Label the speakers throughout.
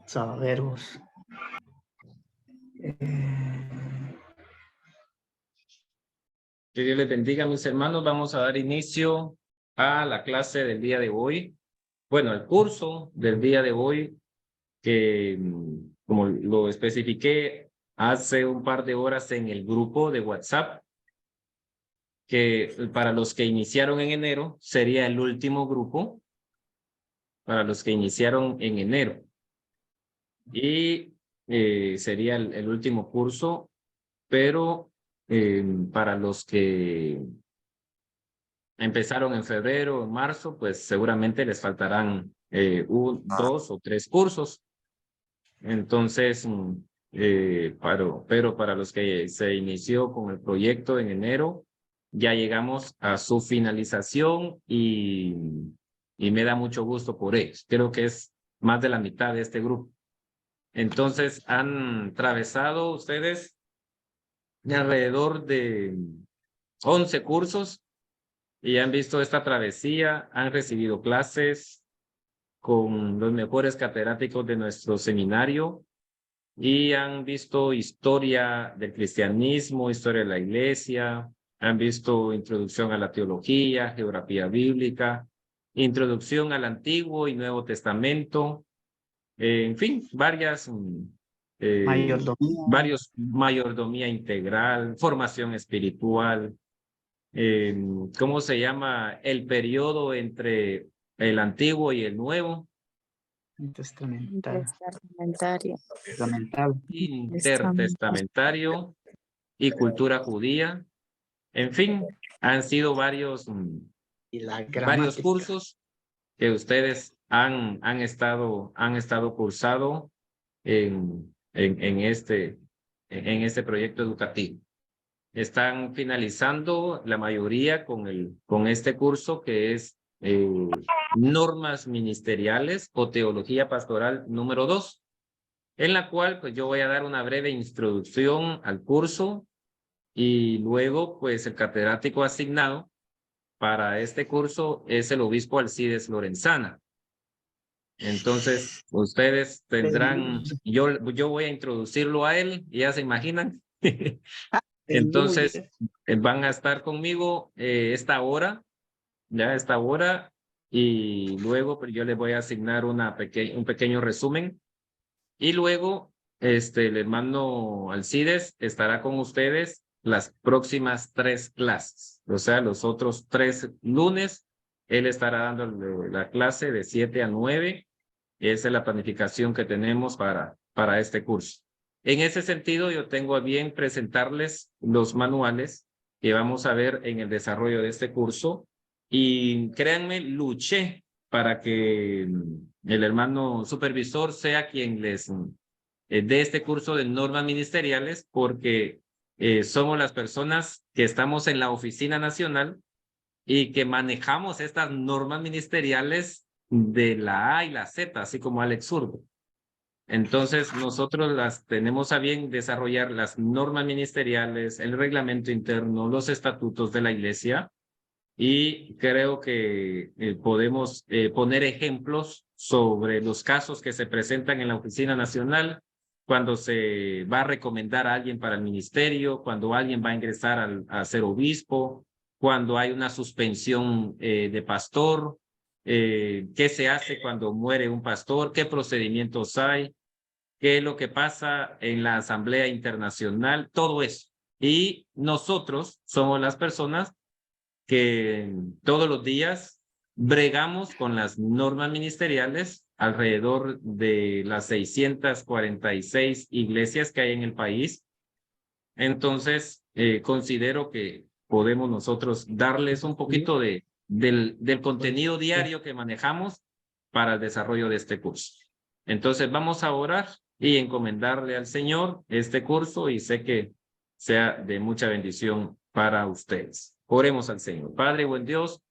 Speaker 1: Saberos.
Speaker 2: Que Dios les bendiga, mis hermanos. Vamos a dar inicio a la clase del día de hoy. Bueno, el curso del día de hoy, que como lo especifiqué hace un par de horas en el grupo de WhatsApp, que para los que iniciaron en enero sería el último grupo, para los que iniciaron en enero. Y sería el último curso, pero para los que empezaron en febrero o en marzo, pues seguramente les faltarán 2 o 3 cursos. Entonces, pero para los que se inició con el proyecto en enero, ya llegamos a su finalización y me da mucho gusto por ellos. Creo que es más de la mitad de este grupo. Entonces, han atravesado ustedes alrededor de 11 cursos y han visto esta travesía, han recibido clases con los mejores catedráticos de nuestro seminario y han visto historia del cristianismo, historia de la iglesia, han visto introducción a la teología, geografía bíblica, introducción al Antiguo y Nuevo Testamento, en fin, mayordomía integral, formación espiritual, ¿cómo se llama? El periodo entre el Antiguo y el Nuevo. Intertestamentario y cultura judía. En fin, han sido varios cursos que ustedes han estado cursado en este proyecto educativo. Están finalizando la mayoría con este curso que es Normas Ministeriales o Teología Pastoral número 2, en la cual pues yo voy a dar una breve introducción al curso y luego pues el catedrático asignado para este curso es el obispo Alcides Lorenzana. Entonces ustedes tendrán, yo voy a introducirlo a él, ya se imaginan. Entonces, van a estar conmigo esta hora, y luego pues, yo les voy a asignar un pequeño resumen. Y luego, el hermano Alcides estará con ustedes las próximas 3 clases. O sea, los otros 3 lunes, él estará dando la clase de 7 a 9. Esa es la planificación que tenemos para este curso. En ese sentido, yo tengo a bien presentarles los manuales que vamos a ver en el desarrollo de este curso. Y créanme, luché para que el hermano supervisor sea quien les dé este curso de normas ministeriales, porque somos las personas que estamos en la oficina nacional y que manejamos estas normas ministeriales de la A y la Z, así como Alex Zurdo. Entonces, nosotros las tenemos a bien desarrollar las normas ministeriales, el reglamento interno, los estatutos de la iglesia, y creo que podemos poner ejemplos sobre los casos que se presentan en la Oficina Nacional, cuando se va a recomendar a alguien para el ministerio, cuando alguien va a ingresar a ser obispo, cuando hay una suspensión de pastor, qué se hace cuando muere un pastor, qué procedimientos hay, qué es lo que pasa en la Asamblea Internacional, todo eso. Y nosotros somos las personas que todos los días bregamos con las normas ministeriales alrededor de las 646 iglesias que hay en el país. Entonces, considero que podemos nosotros darles un poquito del contenido diario que manejamos para el desarrollo de este curso. Entonces, vamos a orar y encomendarle al Señor este curso, y sé que sea de mucha bendición para ustedes. Oremos al Señor. Padre, buen Dios,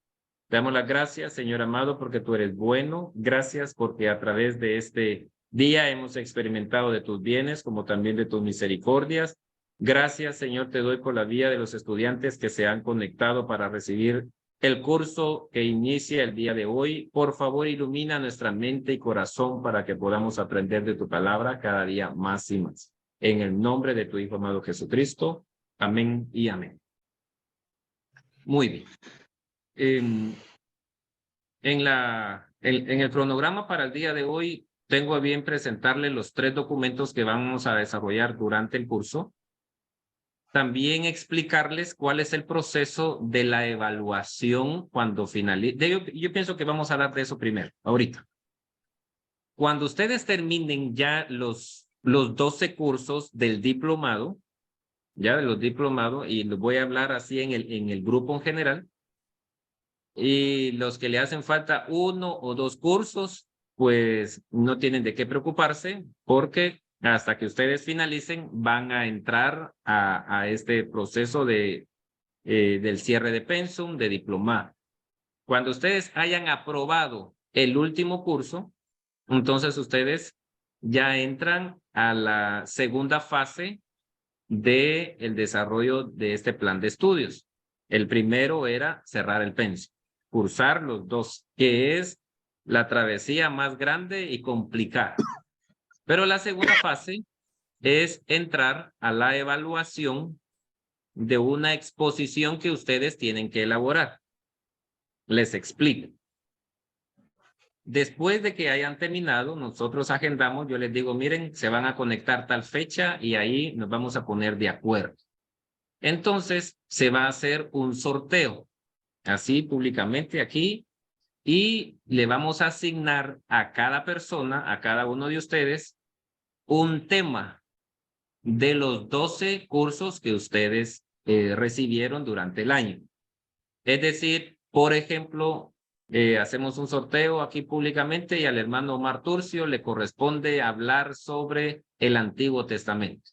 Speaker 2: te damos las gracias, Señor amado, porque tú eres bueno. Gracias porque a través de este día hemos experimentado de tus bienes, como también de tus misericordias. Gracias, Señor, te doy por la vida de los estudiantes que se han conectado para recibir el curso que inicia el día de hoy. Por favor, ilumina nuestra mente y corazón para que podamos aprender de tu palabra cada día más y más. En el nombre de tu Hijo amado Jesucristo. Amén y amén. Muy bien. En el cronograma para el día de hoy, tengo a bien presentarle los 3 documentos que vamos a desarrollar durante el curso. También explicarles cuál es el proceso de la evaluación cuando finalice. Yo pienso que vamos a hablar de eso primero, ahorita. Cuando ustedes terminen ya los 12 cursos del diplomado, ya de los diplomados, y les voy a hablar así en el grupo en general, y los que le hacen falta 1 o 2 cursos, pues no tienen de qué preocuparse, porque hasta que ustedes finalicen van a entrar a este proceso del cierre de pensum, de diplomado. Cuando ustedes hayan aprobado el último curso, entonces ustedes ya entran a la segunda fase del desarrollo de este plan de estudios. El primero era cerrar el pensum, cursar los 2, que es la travesía más grande y complicada. Pero la segunda fase es entrar a la evaluación de una exposición que ustedes tienen que elaborar. Les explico. Después de que hayan terminado, nosotros agendamos, yo les digo, miren, se van a conectar tal fecha y ahí nos vamos a poner de acuerdo. Entonces, se va a hacer un sorteo, así públicamente aquí, y le vamos a asignar a cada persona, a cada uno de ustedes, un tema de los 12 cursos que ustedes recibieron durante el año. Es decir, por ejemplo, hacemos un sorteo aquí públicamente y al hermano Omar Turcio le corresponde hablar sobre el Antiguo Testamento.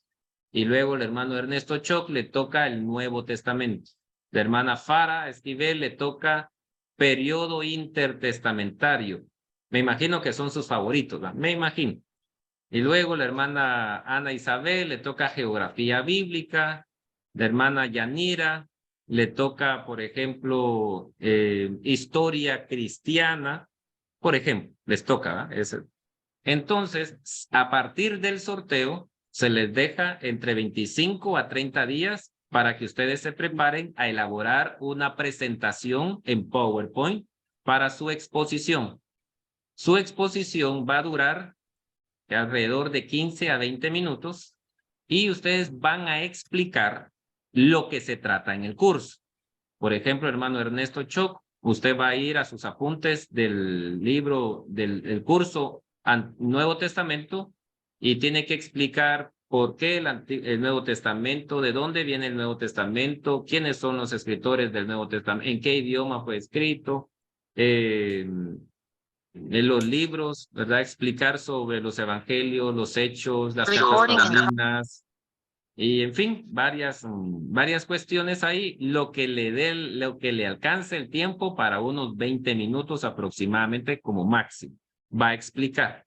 Speaker 2: Y luego el hermano Ernesto Choc le toca el Nuevo Testamento. La hermana Fara Esquivel le toca periodo intertestamentario. Me imagino que son sus favoritos, ¿verdad? Me imagino. Y luego la hermana Ana Isabel le toca geografía bíblica. La hermana Yanira le toca, por ejemplo, historia cristiana. Por ejemplo, les toca, ¿verdad? Entonces, a partir del sorteo, se les deja entre 25 a 30 días para que ustedes se preparen a elaborar una presentación en PowerPoint para su exposición. Su exposición va a durar alrededor de 15 a 20 minutos y ustedes van a explicar lo que se trata en el curso. Por ejemplo, hermano Ernesto Choc, usted va a ir a sus apuntes del libro del curso Nuevo Testamento y tiene que explicar por qué el Nuevo Testamento, de dónde viene el Nuevo Testamento, quiénes son los escritores del Nuevo Testamento, en qué idioma fue escrito, en los libros, ¿verdad? Explicar sobre los evangelios, los hechos, las cartas paulinas, y en fin, varias cuestiones ahí, lo que le alcance el tiempo para unos 20 minutos aproximadamente como máximo. Va a explicar.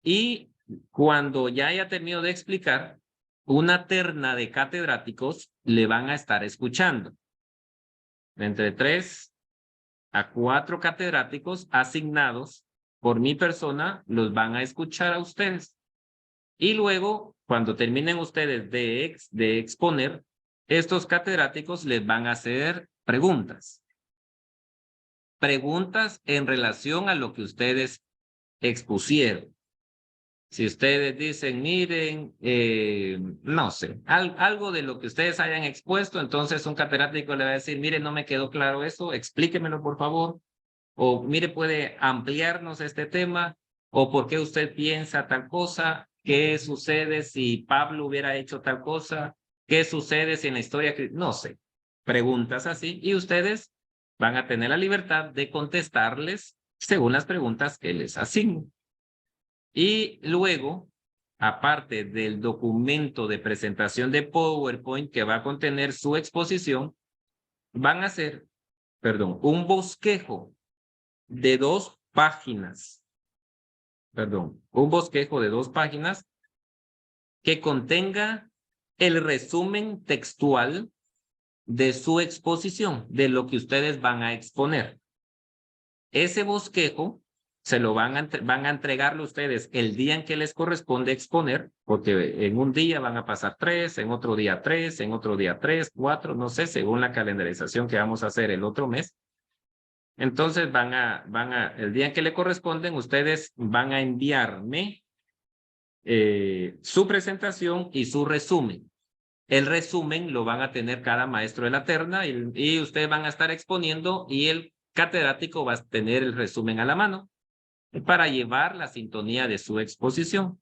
Speaker 2: Y cuando ya haya terminado de explicar, una terna de catedráticos le van a estar escuchando. Entre 3 a 4 catedráticos asignados por mi persona los van a escuchar a ustedes. Y luego, cuando terminen ustedes de exponer, estos catedráticos les van a hacer preguntas. Preguntas en relación a lo que ustedes expusieron. Si ustedes dicen, miren, no sé, algo de lo que ustedes hayan expuesto, entonces un catedrático le va a decir, mire, no me quedó claro eso, explíquemelo por favor. O mire, puede ampliarnos este tema, o por qué usted piensa tal cosa, qué sucede si Pablo hubiera hecho tal cosa, qué sucede si en la historia, no sé, preguntas así, y ustedes van a tener la libertad de contestarles según las preguntas que les asignen. Y luego, aparte del documento de presentación de PowerPoint que va a contener su exposición, van a hacer, un bosquejo de 2 páginas, un bosquejo de 2 páginas que contenga el resumen textual de su exposición, de lo que ustedes van a exponer. Ese bosquejo se lo van a entregarle ustedes el día en que les corresponde exponer, porque en un día van a pasar 3, en otro día 3, en otro día 3, 4, no sé, según la calendarización que vamos a hacer el otro mes. Entonces el día en que le corresponden, ustedes van a enviarme su presentación y su resumen. El resumen lo van a tener cada maestro de la terna y ustedes van a estar exponiendo y el catedrático va a tener el resumen a la mano para llevar la sintonía de su exposición.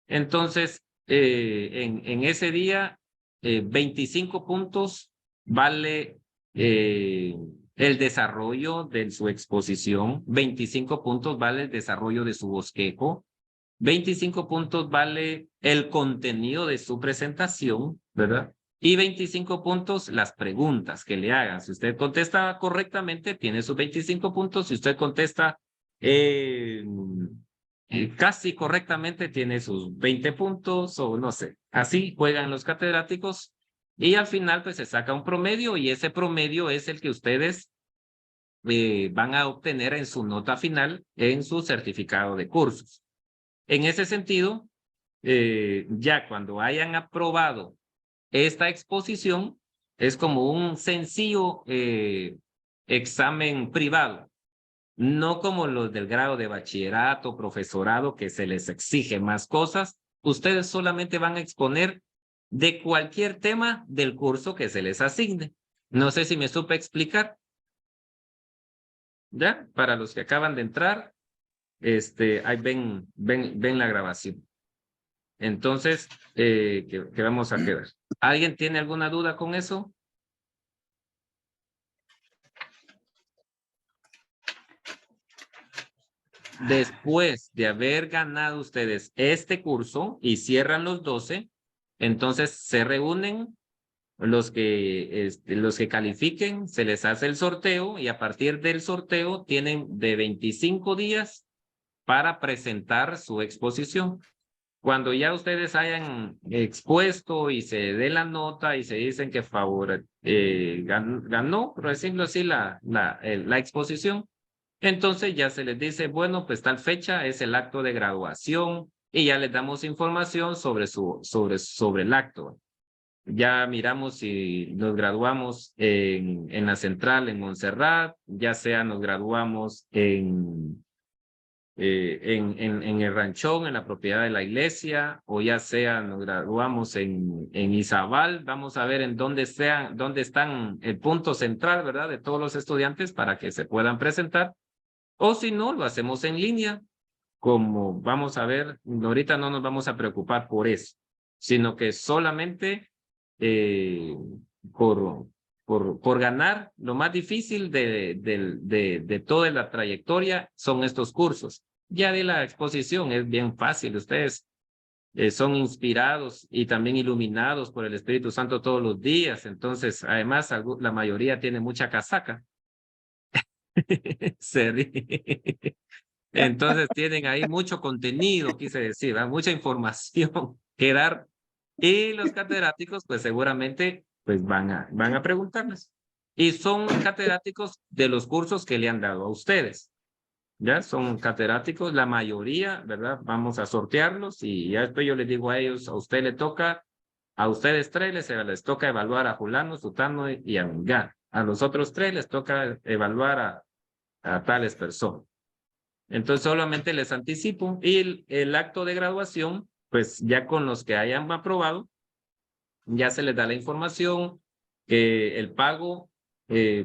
Speaker 2: Entonces, en ese día, 25 puntos vale el desarrollo de su exposición, 25 puntos vale el desarrollo de su bosquejo, 25 puntos vale el contenido de su presentación, ¿verdad? Y 25 puntos las preguntas que le hagan. Si usted contesta correctamente, tiene sus 25 puntos. Si usted contesta casi correctamente, tiene sus 20 puntos o no sé. Así juegan los catedráticos y al final pues se saca un promedio y ese promedio es el que ustedes van a obtener en su nota final en su certificado de cursos. En ese sentido, ya cuando hayan aprobado esta exposición, es como un sencillo examen privado, no como los del grado de bachillerato, profesorado, que se les exige más cosas. Ustedes solamente van a exponer de cualquier tema del curso que se les asigne. No sé si me supe explicar. ¿Ya? Para los que acaban de entrar, ahí ven la grabación. Entonces, ¿qué vamos a quedar? ¿Alguien tiene alguna duda con eso? Después de haber ganado ustedes este curso y cierran los 12, entonces se reúnen los que califiquen, se les hace el sorteo y a partir del sorteo tienen de 25 días para presentar su exposición. Cuando ya ustedes hayan expuesto y se dé la nota y se dicen que ganó, por decirlo así, la exposición, entonces ya se les dice, bueno, pues tal fecha es el acto de graduación y ya les damos información sobre el acto. Ya miramos si nos graduamos en la central en Montserrat, ya sea nos graduamos en el ranchón, en la propiedad de la iglesia, o ya sea nos graduamos en Izabal. Vamos a ver en dónde están el punto central, ¿verdad? De todos los estudiantes para que se puedan presentar. O si no, lo hacemos en línea, como vamos a ver, ahorita no nos vamos a preocupar por eso, sino que solamente eh, por, por ganar, lo más difícil de toda la trayectoria son estos cursos. Ya de la exposición es bien fácil, ustedes son inspirados y también iluminados por el Espíritu Santo todos los días, entonces además la mayoría tiene mucha casaca. Se ríe. Entonces tienen ahí mucho contenido, quise decir, ¿verdad? Mucha información que dar. Y los catedráticos, pues seguramente, pues van a preguntarles. Y son catedráticos de los cursos que le han dado a ustedes. Ya son catedráticos, la mayoría, ¿verdad? Vamos a sortearlos y ya después yo les digo a ellos, a usted le toca, a ustedes tres les toca evaluar a fulano, sutano y a mengano. A los otros tres les toca evaluar a tales personas. Entonces solamente les anticipo y el acto de graduación, pues ya con los que hayan aprobado, ya se les da la información que el pago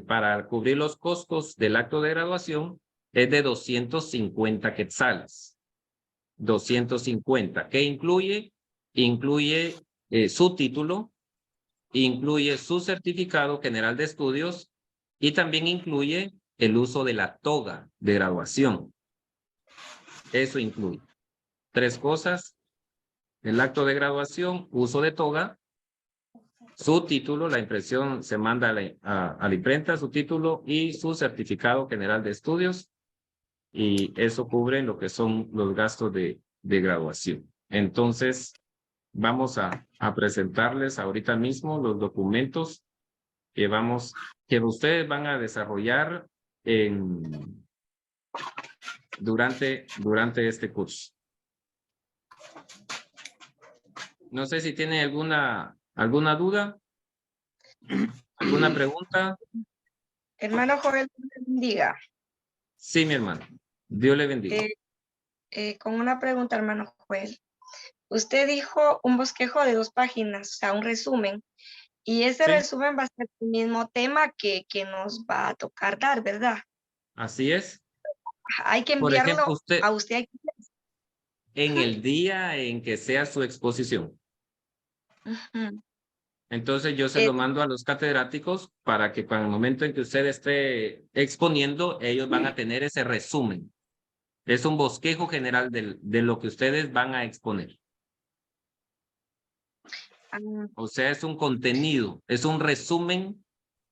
Speaker 2: para cubrir los costos del acto de graduación es de 250 quetzales. 250, que incluye su título, incluye su certificado general de estudios y también incluye el uso de la toga de graduación. Eso incluye 3 cosas: el acto de graduación, uso de toga, su título, la impresión se manda a la imprenta, su título y su certificado general de estudios, y eso cubre lo que son los gastos de graduación. Entonces, vamos a presentarles ahorita mismo los documentos que ustedes van a desarrollar durante este curso. No sé si tiene alguna duda, alguna pregunta.
Speaker 1: Hermano Joel, Dios le bendiga.
Speaker 2: Sí, mi hermano. Dios le bendiga.
Speaker 1: Con una pregunta, hermano Joel. Usted dijo un bosquejo de 2 páginas, o sea, un resumen. Y ese
Speaker 2: Sí,
Speaker 1: resumen va a ser el mismo tema que nos va a tocar dar, ¿verdad?
Speaker 2: así es.
Speaker 1: Hay que
Speaker 2: Por ejemplo,
Speaker 1: enviarlo
Speaker 2: usted
Speaker 1: a usted.
Speaker 2: en el día en que sea su exposición.
Speaker 1: Ujú.
Speaker 2: Entonces yo se lo mando a los catedráticos para que para el momento en que usted esté exponiendo, ellos van a tener ese resumen. Es un bosquejo general de lo que ustedes van a exponer. O sea, es un contenido, es un resumen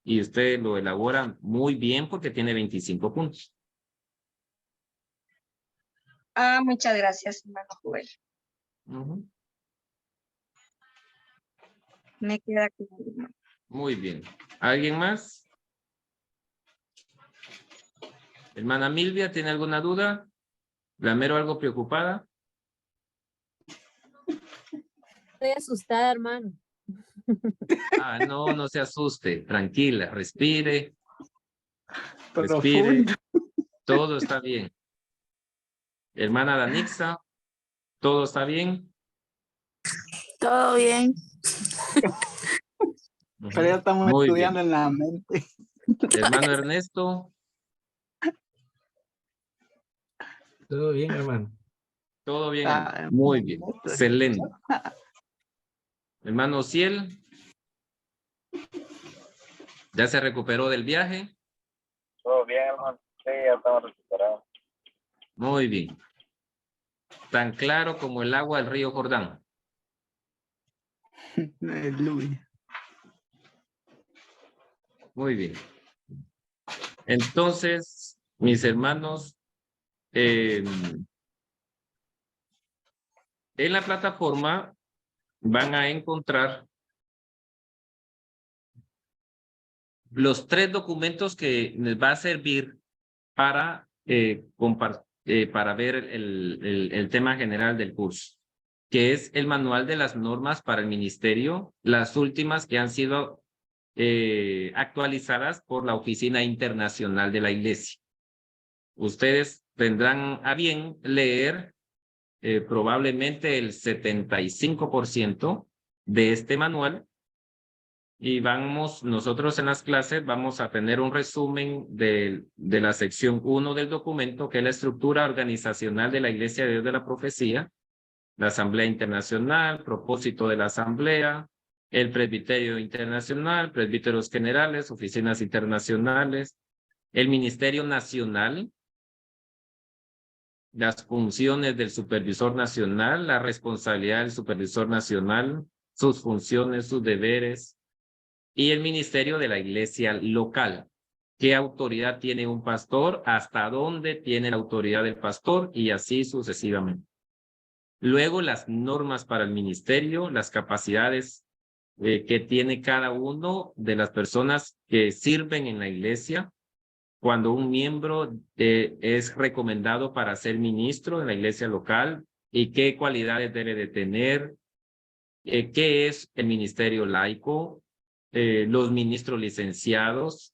Speaker 2: y usted lo elabora muy bien porque tiene 25 puntos.
Speaker 1: Muchas gracias, hermano Joel. Me queda claro, hermano.
Speaker 2: Muy bien. ¿Alguien más? Hermana Milvia, ¿tiene alguna duda? ¿La mero algo preocupada?
Speaker 3: Estoy asustada, hermano.
Speaker 2: No, no se asuste. Tranquila, respire.
Speaker 4: Profundo.
Speaker 2: Todo está bien. Hermana Danixa, ¿todo está bien?
Speaker 5: Todo bien.
Speaker 4: Pero ya estamos
Speaker 2: Muy
Speaker 4: estudiando
Speaker 2: bien.
Speaker 4: en la mente.
Speaker 2: Hermano Ernesto.
Speaker 6: Todo bien, hermano.
Speaker 2: Todo bien, hermano. Muy bien. Excelente. Hermano Ciel. ¿Ya se recuperó del viaje?
Speaker 7: Todo bien, hermano. Sí, ya estamos recuperados.
Speaker 2: Muy bien. Tan claro como el agua del río Jordán.
Speaker 4: Aleluya.
Speaker 2: Muy bien. Entonces, mis hermanos, en la plataforma van a encontrar los 3 documentos que les va a servir para, para ver el tema general del curso, que es el manual de las normas para el ministerio, las últimas que han sido actualizadas por la Oficina Internacional de la Iglesia. Ustedes tendrán a bien leer probablemente el 75% de este manual y nosotros en las clases vamos a tener un resumen de la sección 1 del documento, que es la estructura organizacional de la Iglesia de Dios de la Profecía, la Asamblea Internacional, propósito de la Asamblea, el Presbiterio Internacional, presbíteros generales, oficinas internacionales, el Ministerio Nacional, las funciones del Supervisor Nacional, la responsabilidad del Supervisor Nacional, sus funciones, sus deberes, y el ministerio de la iglesia local. ¿Qué autoridad tiene un pastor? ¿Hasta dónde tiene la autoridad del pastor? Y así sucesivamente. Luego, las normas para el ministerio, las capacidades que tiene cada uno de las personas que sirven en la iglesia. Cuando un miembro es recomendado para ser ministro de la iglesia local y qué cualidades debe de tener, qué es el ministerio laico, los ministros licenciados,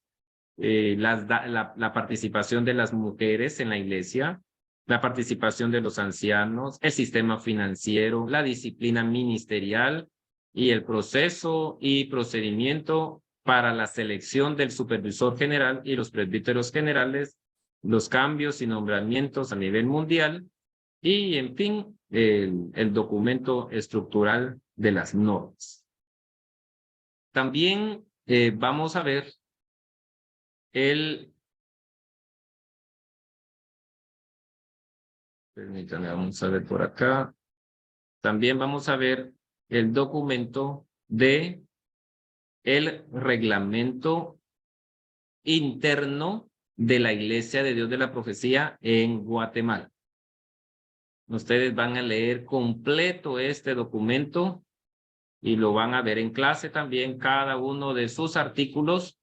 Speaker 2: la participación de las mujeres en la iglesia, la participación de los ancianos, el sistema financiero, la disciplina ministerial y el proceso y procedimiento para la selección del supervisor general y los presbíteros generales, los cambios y nombramientos a nivel mundial y, en fin, el documento estructural de las normas. También vamos a ver permítanme, vamos a ver por acá. También vamos a ver el documento de el reglamento interno de la Iglesia de Dios de la Profecía en Guatemala. Ustedes van a leer completo este documento y lo van a ver en clase también, cada uno de sus artículos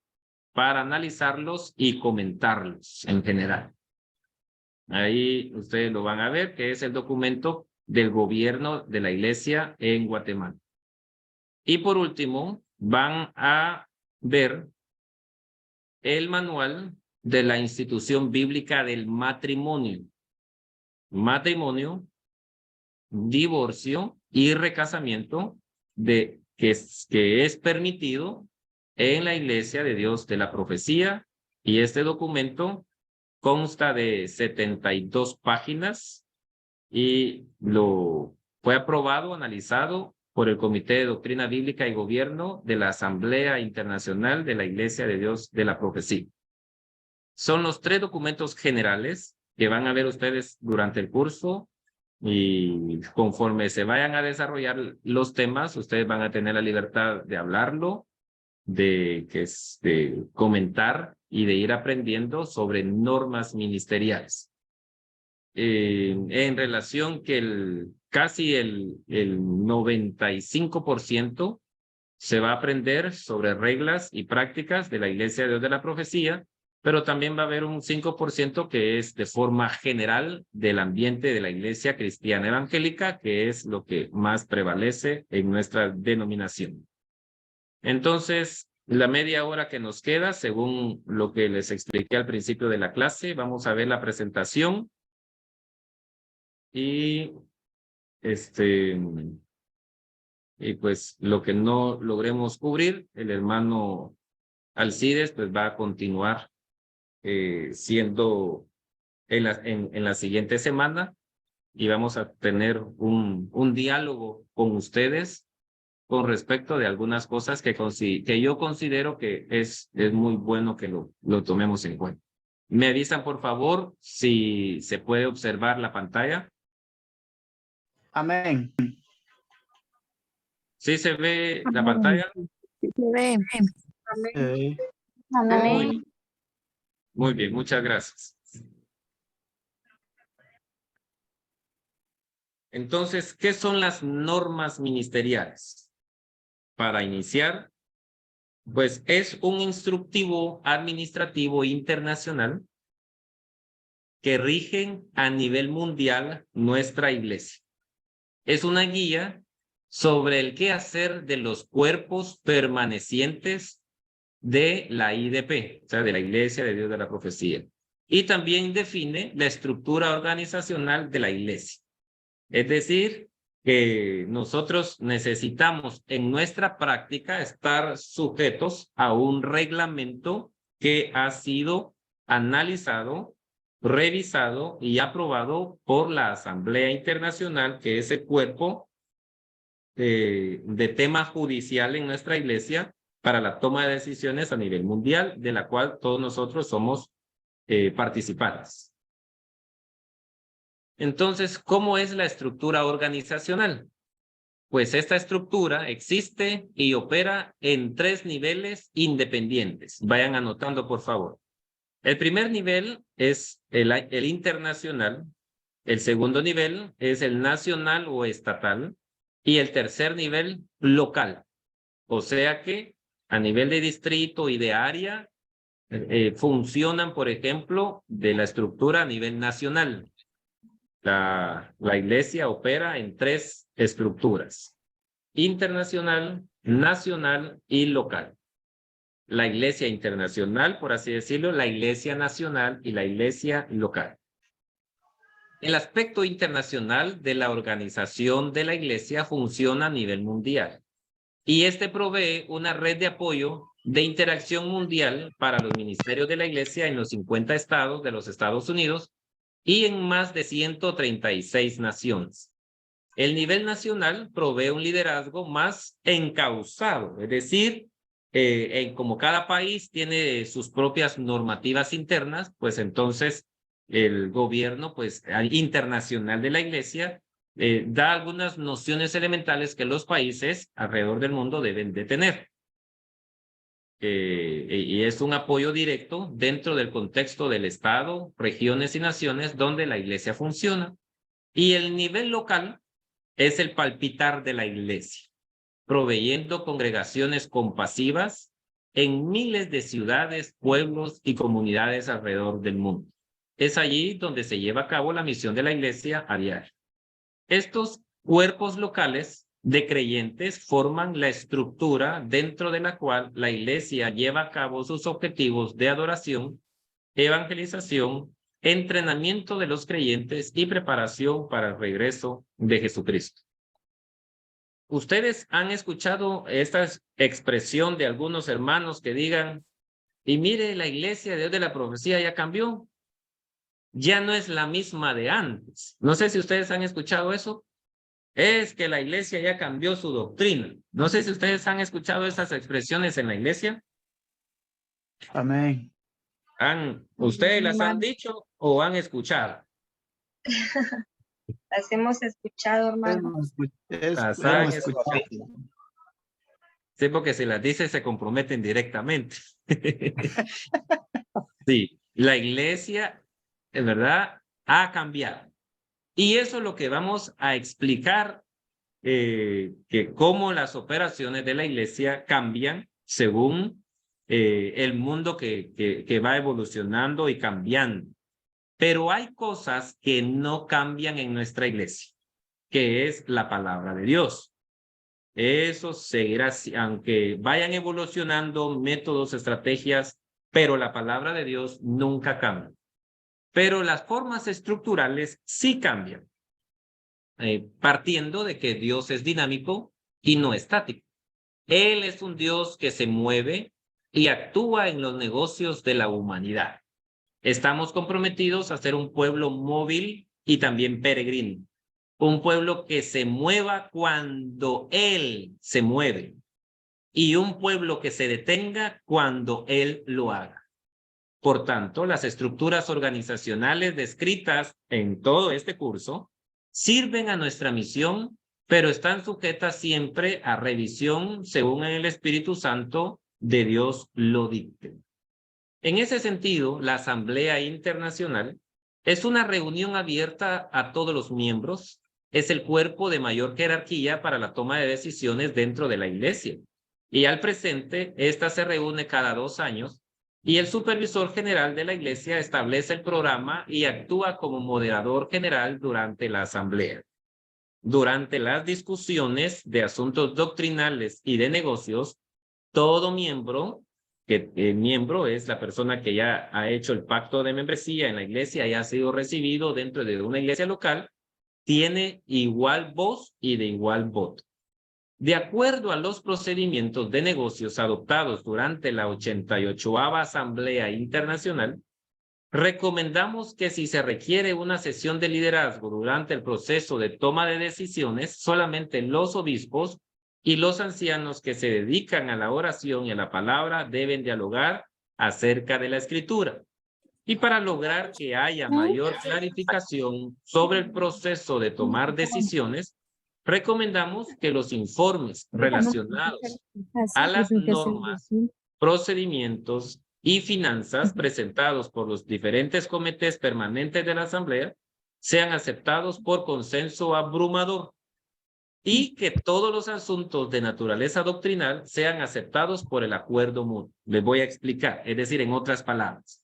Speaker 2: para analizarlos y comentarlos en general. Ahí ustedes lo van a ver, que es el documento del gobierno de la iglesia en Guatemala. Y por último, van a ver el manual de la institución bíblica del matrimonio. Matrimonio, divorcio y recasamiento que es permitido en la Iglesia de Dios de la Profecía, y este documento consta de 72 páginas y fue aprobado, analizado por el Comité de Doctrina Bíblica y Gobierno de la Asamblea Internacional de la Iglesia de Dios de la Profecía. Son los 3 documentos generales que van a ver ustedes durante el curso, y conforme se vayan a desarrollar los temas, ustedes van a tener la libertad de hablarlo, de comentar y de ir aprendiendo sobre normas ministeriales. En relación que casi el 95% se va a aprender sobre reglas y prácticas de la Iglesia de Dios de la Profecía, pero también va a haber un 5% que es de forma general del ambiente de la Iglesia Cristiana Evangélica, que es lo que más prevalece en nuestra denominación. Entonces, la media hora que nos queda, según lo que les expliqué al principio de la clase, vamos a ver la presentación y pues lo que no logremos cubrir, el hermano Alcides pues va a continuar siendo en la siguiente semana, y vamos a tener un diálogo con ustedes con respecto de algunas cosas que yo considero que es muy bueno que lo tomemos en cuenta. Me avisan, por favor, si se puede observar la pantalla.
Speaker 4: Amén.
Speaker 2: ¿Sí se ve la pantalla?
Speaker 5: Amén.
Speaker 2: Muy bien, muchas gracias. Entonces, ¿qué son las normas ministeriales? Para iniciar, pues es un instructivo administrativo internacional que rigen a nivel mundial nuestra iglesia. Es una guía sobre el qué hacer de los cuerpos permanecientes de la IDP, o sea, de la Iglesia de Dios de la Profecía. Y también define la estructura organizacional de la iglesia. Es decir, que nosotros necesitamos en nuestra práctica estar sujetos a un reglamento que ha sido analizado, revisado y aprobado por la Asamblea Internacional, que es el cuerpo de tema judicial en nuestra iglesia para la toma de decisiones a nivel mundial, de la cual todos nosotros somos participantes. Entonces, ¿cómo es la estructura organizacional? Pues esta estructura existe y opera en 3 niveles independientes. Vayan anotando, por favor. El primer nivel es el internacional, el segundo nivel es el nacional o estatal, y el tercer nivel local. O sea que a nivel de distrito y de área funcionan, por ejemplo, de la estructura a nivel nacional. La iglesia opera en 3 estructuras: internacional, nacional y local. La iglesia internacional, por así decirlo, la iglesia nacional y la iglesia local. El aspecto internacional de la organización de la iglesia funciona a nivel mundial, y este provee una red de apoyo de interacción mundial para los ministerios de la iglesia en los 50 estados de los Estados Unidos y en más de 136 naciones. El nivel nacional provee un liderazgo más encauzado, es decir, como cada país tiene sus propias normativas internas, pues entonces el gobierno internacional de la iglesia da algunas nociones elementales que los países alrededor del mundo deben de tener. Y es un apoyo directo dentro del contexto del Estado, regiones y naciones donde la iglesia funciona. Y el nivel local es el palpitar de la iglesia. proveyendo congregaciones compasivas en miles de ciudades, pueblos y comunidades alrededor del mundo. Es allí donde se lleva a cabo la misión de la iglesia a diario. Estos cuerpos locales de creyentes forman la estructura dentro de la cual la iglesia lleva a cabo sus objetivos de adoración, evangelización, entrenamiento de los creyentes y preparación para el regreso de Jesucristo. Ustedes han escuchado esta expresión de algunos hermanos que digan, y mire, la iglesia de Dios de la profecía ya cambió, ya no es la misma de antes. No sé si ustedes han escuchado eso. Es que la iglesia ya cambió su doctrina. No sé si ustedes han escuchado esas expresiones en la iglesia.
Speaker 4: Amén.
Speaker 2: ¿Ustedes las han dicho o han escuchado?
Speaker 1: Las hemos escuchado, hermano.
Speaker 2: Las han escuchado. Sí, porque si las dice se comprometen directamente. Sí, la iglesia, en verdad, ha cambiado. Y eso es lo que vamos a explicar, que cómo las operaciones de la iglesia cambian según el mundo que va evolucionando y cambiando. Pero hay cosas que no cambian en nuestra iglesia, que es la palabra de Dios. Eso seguirá así, aunque vayan evolucionando métodos, estrategias, pero la palabra de Dios nunca cambia. Pero las formas estructurales sí cambian, partiendo de que Dios es dinámico y no estático. Él es un Dios que se mueve y actúa en los negocios de la humanidad. Estamos comprometidos a ser un pueblo móvil y también peregrino. Un pueblo que se mueva cuando Él se mueve y un pueblo que se detenga cuando Él lo haga. Por tanto, las estructuras organizacionales descritas en todo este curso sirven a nuestra misión, pero están sujetas siempre a revisión según el Espíritu Santo de Dios lo dicte. En ese sentido, la Asamblea Internacional es una reunión abierta a todos los miembros, es el cuerpo de mayor jerarquía para la toma de decisiones dentro de la Iglesia. Y al presente, esta se reúne cada 2 años y el supervisor general de la Iglesia establece el programa y actúa como moderador general durante la Asamblea. Durante las discusiones de asuntos doctrinales y de negocios, todo miembro, que el miembro es la persona que ya ha hecho el pacto de membresía en la iglesia y ha sido recibido dentro de una iglesia local, tiene igual voz y de igual voto. De acuerdo a los procedimientos de negocios adoptados durante la 88ª Asamblea Internacional, recomendamos que si se requiere una sesión de liderazgo durante el proceso de toma de decisiones, solamente los obispos y los ancianos que se dedican a la oración y a la palabra deben dialogar acerca de la escritura. Y para lograr que haya mayor clarificación sobre el proceso de tomar decisiones, recomendamos que los informes relacionados a las normas, procedimientos y finanzas presentados por los diferentes comités permanentes de la Asamblea sean aceptados por consenso abrumador y que todos los asuntos de naturaleza doctrinal sean aceptados por el acuerdo mutuo. Les voy a explicar, es decir, en otras palabras.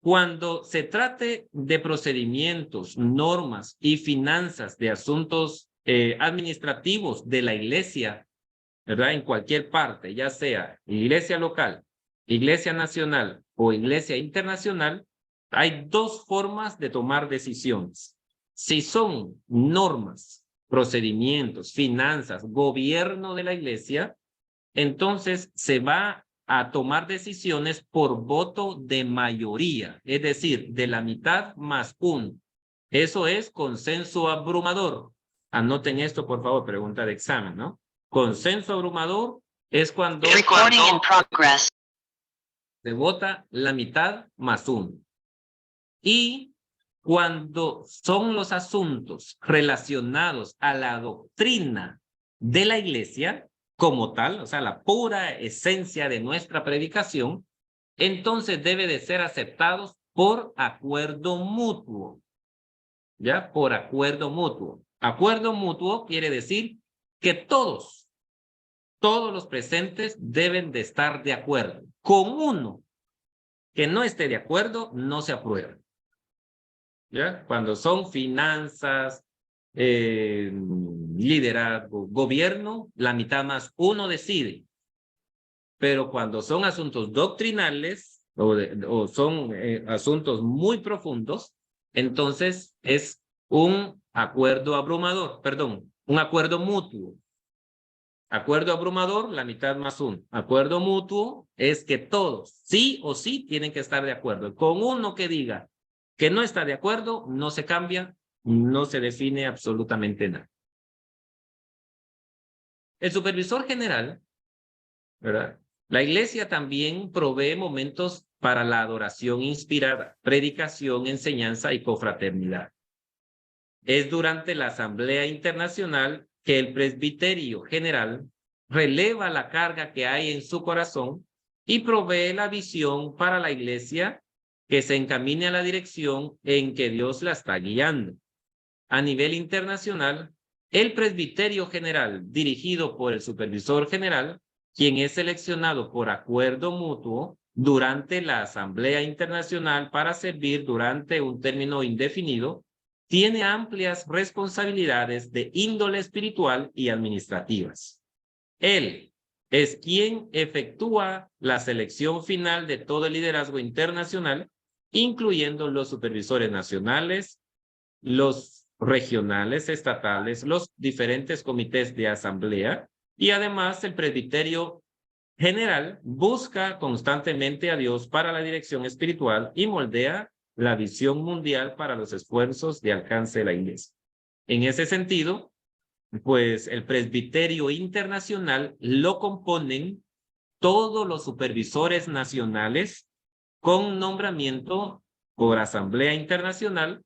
Speaker 2: Cuando se trate de procedimientos, normas y finanzas de asuntos administrativos de la iglesia, ¿verdad? En cualquier parte, ya sea iglesia local, iglesia nacional o iglesia internacional, hay 2 formas de tomar decisiones. Si son normas, procedimientos, finanzas, gobierno de la iglesia, entonces se va a tomar decisiones por voto de mayoría, es decir, de la mitad más 1. Eso es consenso abrumador. Anoten esto, por favor, pregunta de examen, ¿no? Consenso abrumador es cuando se vota la mitad más 1. Y cuando son los asuntos relacionados a la doctrina de la iglesia como tal, o sea, la pura esencia de nuestra predicación, entonces debe de ser aceptados por acuerdo mutuo. ¿Ya? Por acuerdo mutuo. Acuerdo mutuo quiere decir que todos todos los presentes deben de estar de acuerdo. Con uno que no esté de acuerdo, no se aprueba. ¿Ya? Cuando son finanzas, liderazgo, gobierno, la mitad más uno decide. Pero cuando son asuntos doctrinales o son asuntos muy profundos, entonces es un acuerdo abrumador, perdón, un acuerdo mutuo. Acuerdo abrumador, la mitad más uno. Acuerdo mutuo es que todos, sí o sí, tienen que estar de acuerdo. Con uno que diga que no está de acuerdo, no se cambia, no se define absolutamente nada. El supervisor general, ¿verdad? La iglesia también provee momentos para la adoración inspirada, predicación, enseñanza y confraternidad. Es durante la Asamblea Internacional que el presbiterio general releva la carga que hay en su corazón y provee la visión para la iglesia que se encamine a la dirección en que Dios la está guiando. A nivel internacional, el presbiterio general, dirigido por el supervisor general, quien es seleccionado por acuerdo mutuo durante la Asamblea Internacional para servir durante un término indefinido, tiene amplias responsabilidades de índole espiritual y administrativas. Él es quien efectúa la selección final de todo el liderazgo internacional, incluyendo los supervisores nacionales, los regionales, estatales, los diferentes comités de asamblea, y además el presbiterio general busca constantemente a Dios para la dirección espiritual y moldea la visión mundial para los esfuerzos de alcance de la iglesia. En ese sentido, pues el presbiterio internacional lo componen todos los supervisores nacionales con nombramiento por asamblea internacional,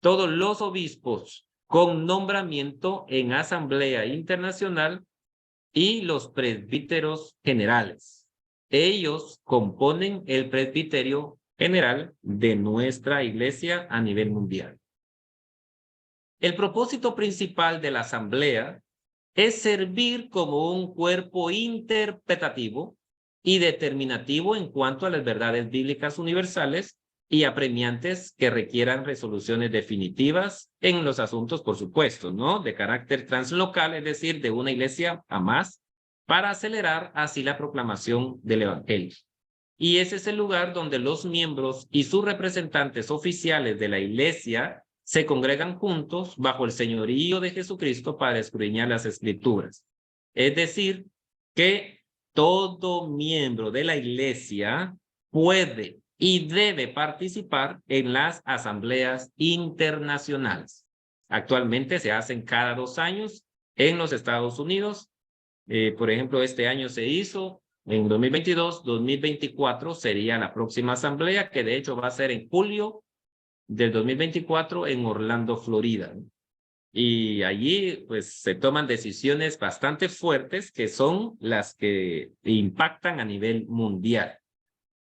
Speaker 2: todos los obispos con nombramiento en asamblea internacional y los presbíteros generales. Ellos componen el presbiterio general de nuestra iglesia a nivel mundial. El propósito principal de la asamblea es servir como un cuerpo interpretativo y determinativo en cuanto a las verdades bíblicas universales y apremiantes que requieran resoluciones definitivas en los asuntos, por supuesto, ¿no? De carácter translocal, es decir, de una iglesia a más, para acelerar así la proclamación del evangelio. Y ese es el lugar donde los miembros y sus representantes oficiales de la iglesia se congregan juntos bajo el señorío de Jesucristo para escudriñar las escrituras. Es decir, que todo miembro de la iglesia puede y debe participar en las asambleas internacionales. Actualmente se hacen cada 2 años en los Estados Unidos. Por ejemplo, este año se hizo en 2022, 2024 sería la próxima asamblea, que de hecho va a ser en julio del 2024 en Orlando, Florida. Y allí pues se toman decisiones bastante fuertes que son las que impactan a nivel mundial.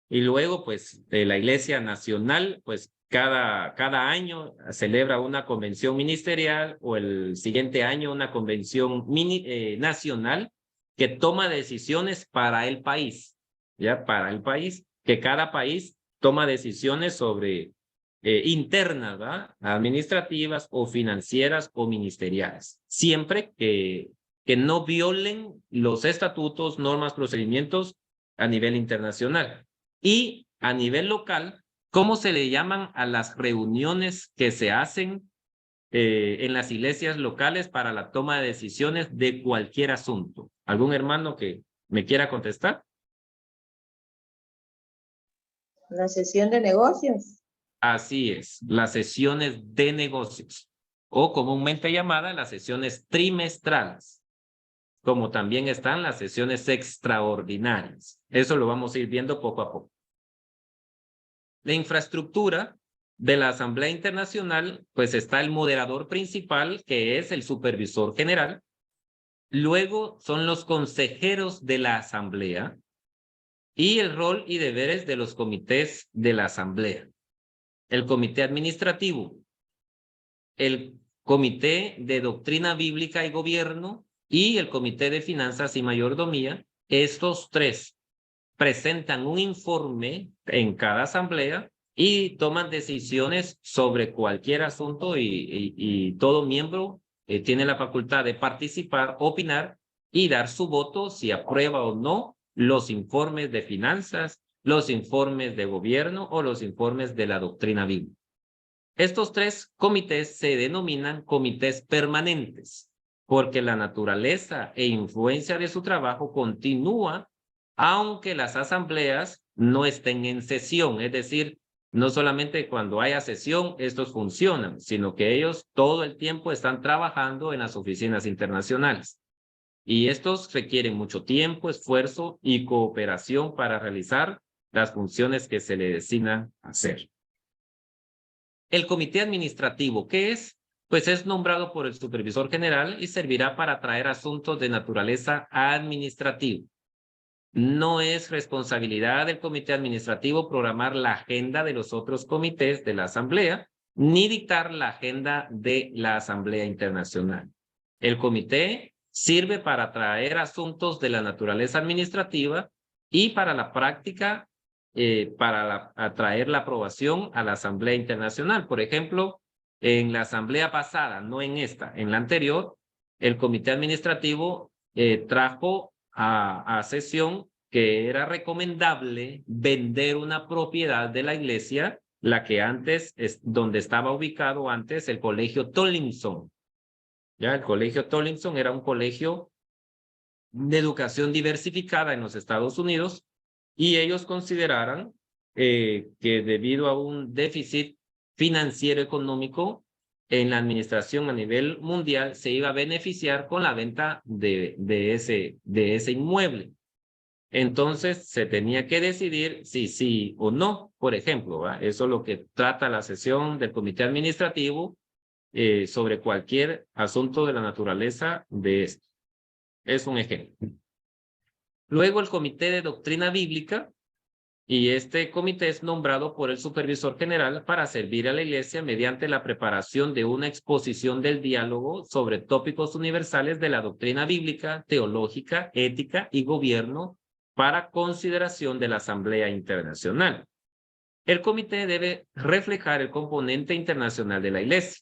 Speaker 2: Y luego pues la Iglesia Nacional pues cada año celebra una convención ministerial o el siguiente año una convención nacional que toma decisiones para el país, ¿ya? Para el país, que cada país toma decisiones sobre internas, ¿verdad? Administrativas o financieras o ministeriales, siempre que no violen los estatutos, normas, procedimientos a nivel internacional. Y a nivel local, ¿cómo se le llaman a las reuniones que se hacen en las iglesias locales para la toma de decisiones de cualquier asunto? ¿Algún hermano que me quiera contestar?
Speaker 5: La sesión de negocios.
Speaker 2: Así es, las sesiones de negocios, o comúnmente llamadas las sesiones trimestrales, como también están las sesiones extraordinarias. Eso lo vamos a ir viendo poco a poco. La infraestructura de la Asamblea Internacional, pues está el moderador principal, que es el supervisor general. Luego son los consejeros de la Asamblea y el rol y deberes de los comités de la Asamblea. El comité administrativo, el comité de doctrina bíblica y gobierno y el Comité de Finanzas y Mayordomía. Estos tres presentan un informe en cada asamblea y toman decisiones sobre cualquier asunto y todo miembro tiene la facultad de participar, opinar y dar su voto si aprueba o no los informes de finanzas, los informes de gobierno o los informes de la doctrina bíblica. Estos tres comités se denominan comités permanentes porque la naturaleza e influencia de su trabajo continúa aunque las asambleas no estén en sesión, es decir, no solamente cuando haya sesión estos funcionan, sino que ellos todo el tiempo están trabajando en las oficinas internacionales. Y estos requieren mucho tiempo, esfuerzo y cooperación para realizar las funciones que se le designan hacer. El comité administrativo, ¿qué es? Pues es nombrado por el supervisor general y servirá para traer asuntos de naturaleza administrativa. No es responsabilidad del comité administrativo programar la agenda de los otros comités de la asamblea, ni dictar la agenda de la asamblea internacional. El comité sirve para traer asuntos de la naturaleza administrativa y para la práctica, para traer la aprobación a la asamblea internacional. Por ejemplo, en la asamblea pasada, no en esta, en la anterior, el comité administrativo trajo a sesión que era recomendable vender una propiedad de la iglesia, la que antes, donde estaba ubicado antes el colegio Tollinson. Ya, el colegio Tollinson era un colegio de educación diversificada en los Estados Unidos y ellos consideraran que debido a un déficit financiero económico en la administración a nivel mundial se iba a beneficiar con la venta de ese inmueble. Entonces se tenía que decidir si sí o no, por ejemplo, ¿va? Eso es lo que trata la sesión del comité administrativo sobre cualquier asunto de la naturaleza de esto. Es un ejemplo. Luego el comité de doctrina bíblica, y este comité es nombrado por el supervisor general para servir a la iglesia mediante la preparación de una exposición del diálogo sobre tópicos universales de la doctrina bíblica, teológica, ética y gobierno para consideración de la Asamblea Internacional. El comité debe reflejar el componente internacional de la iglesia.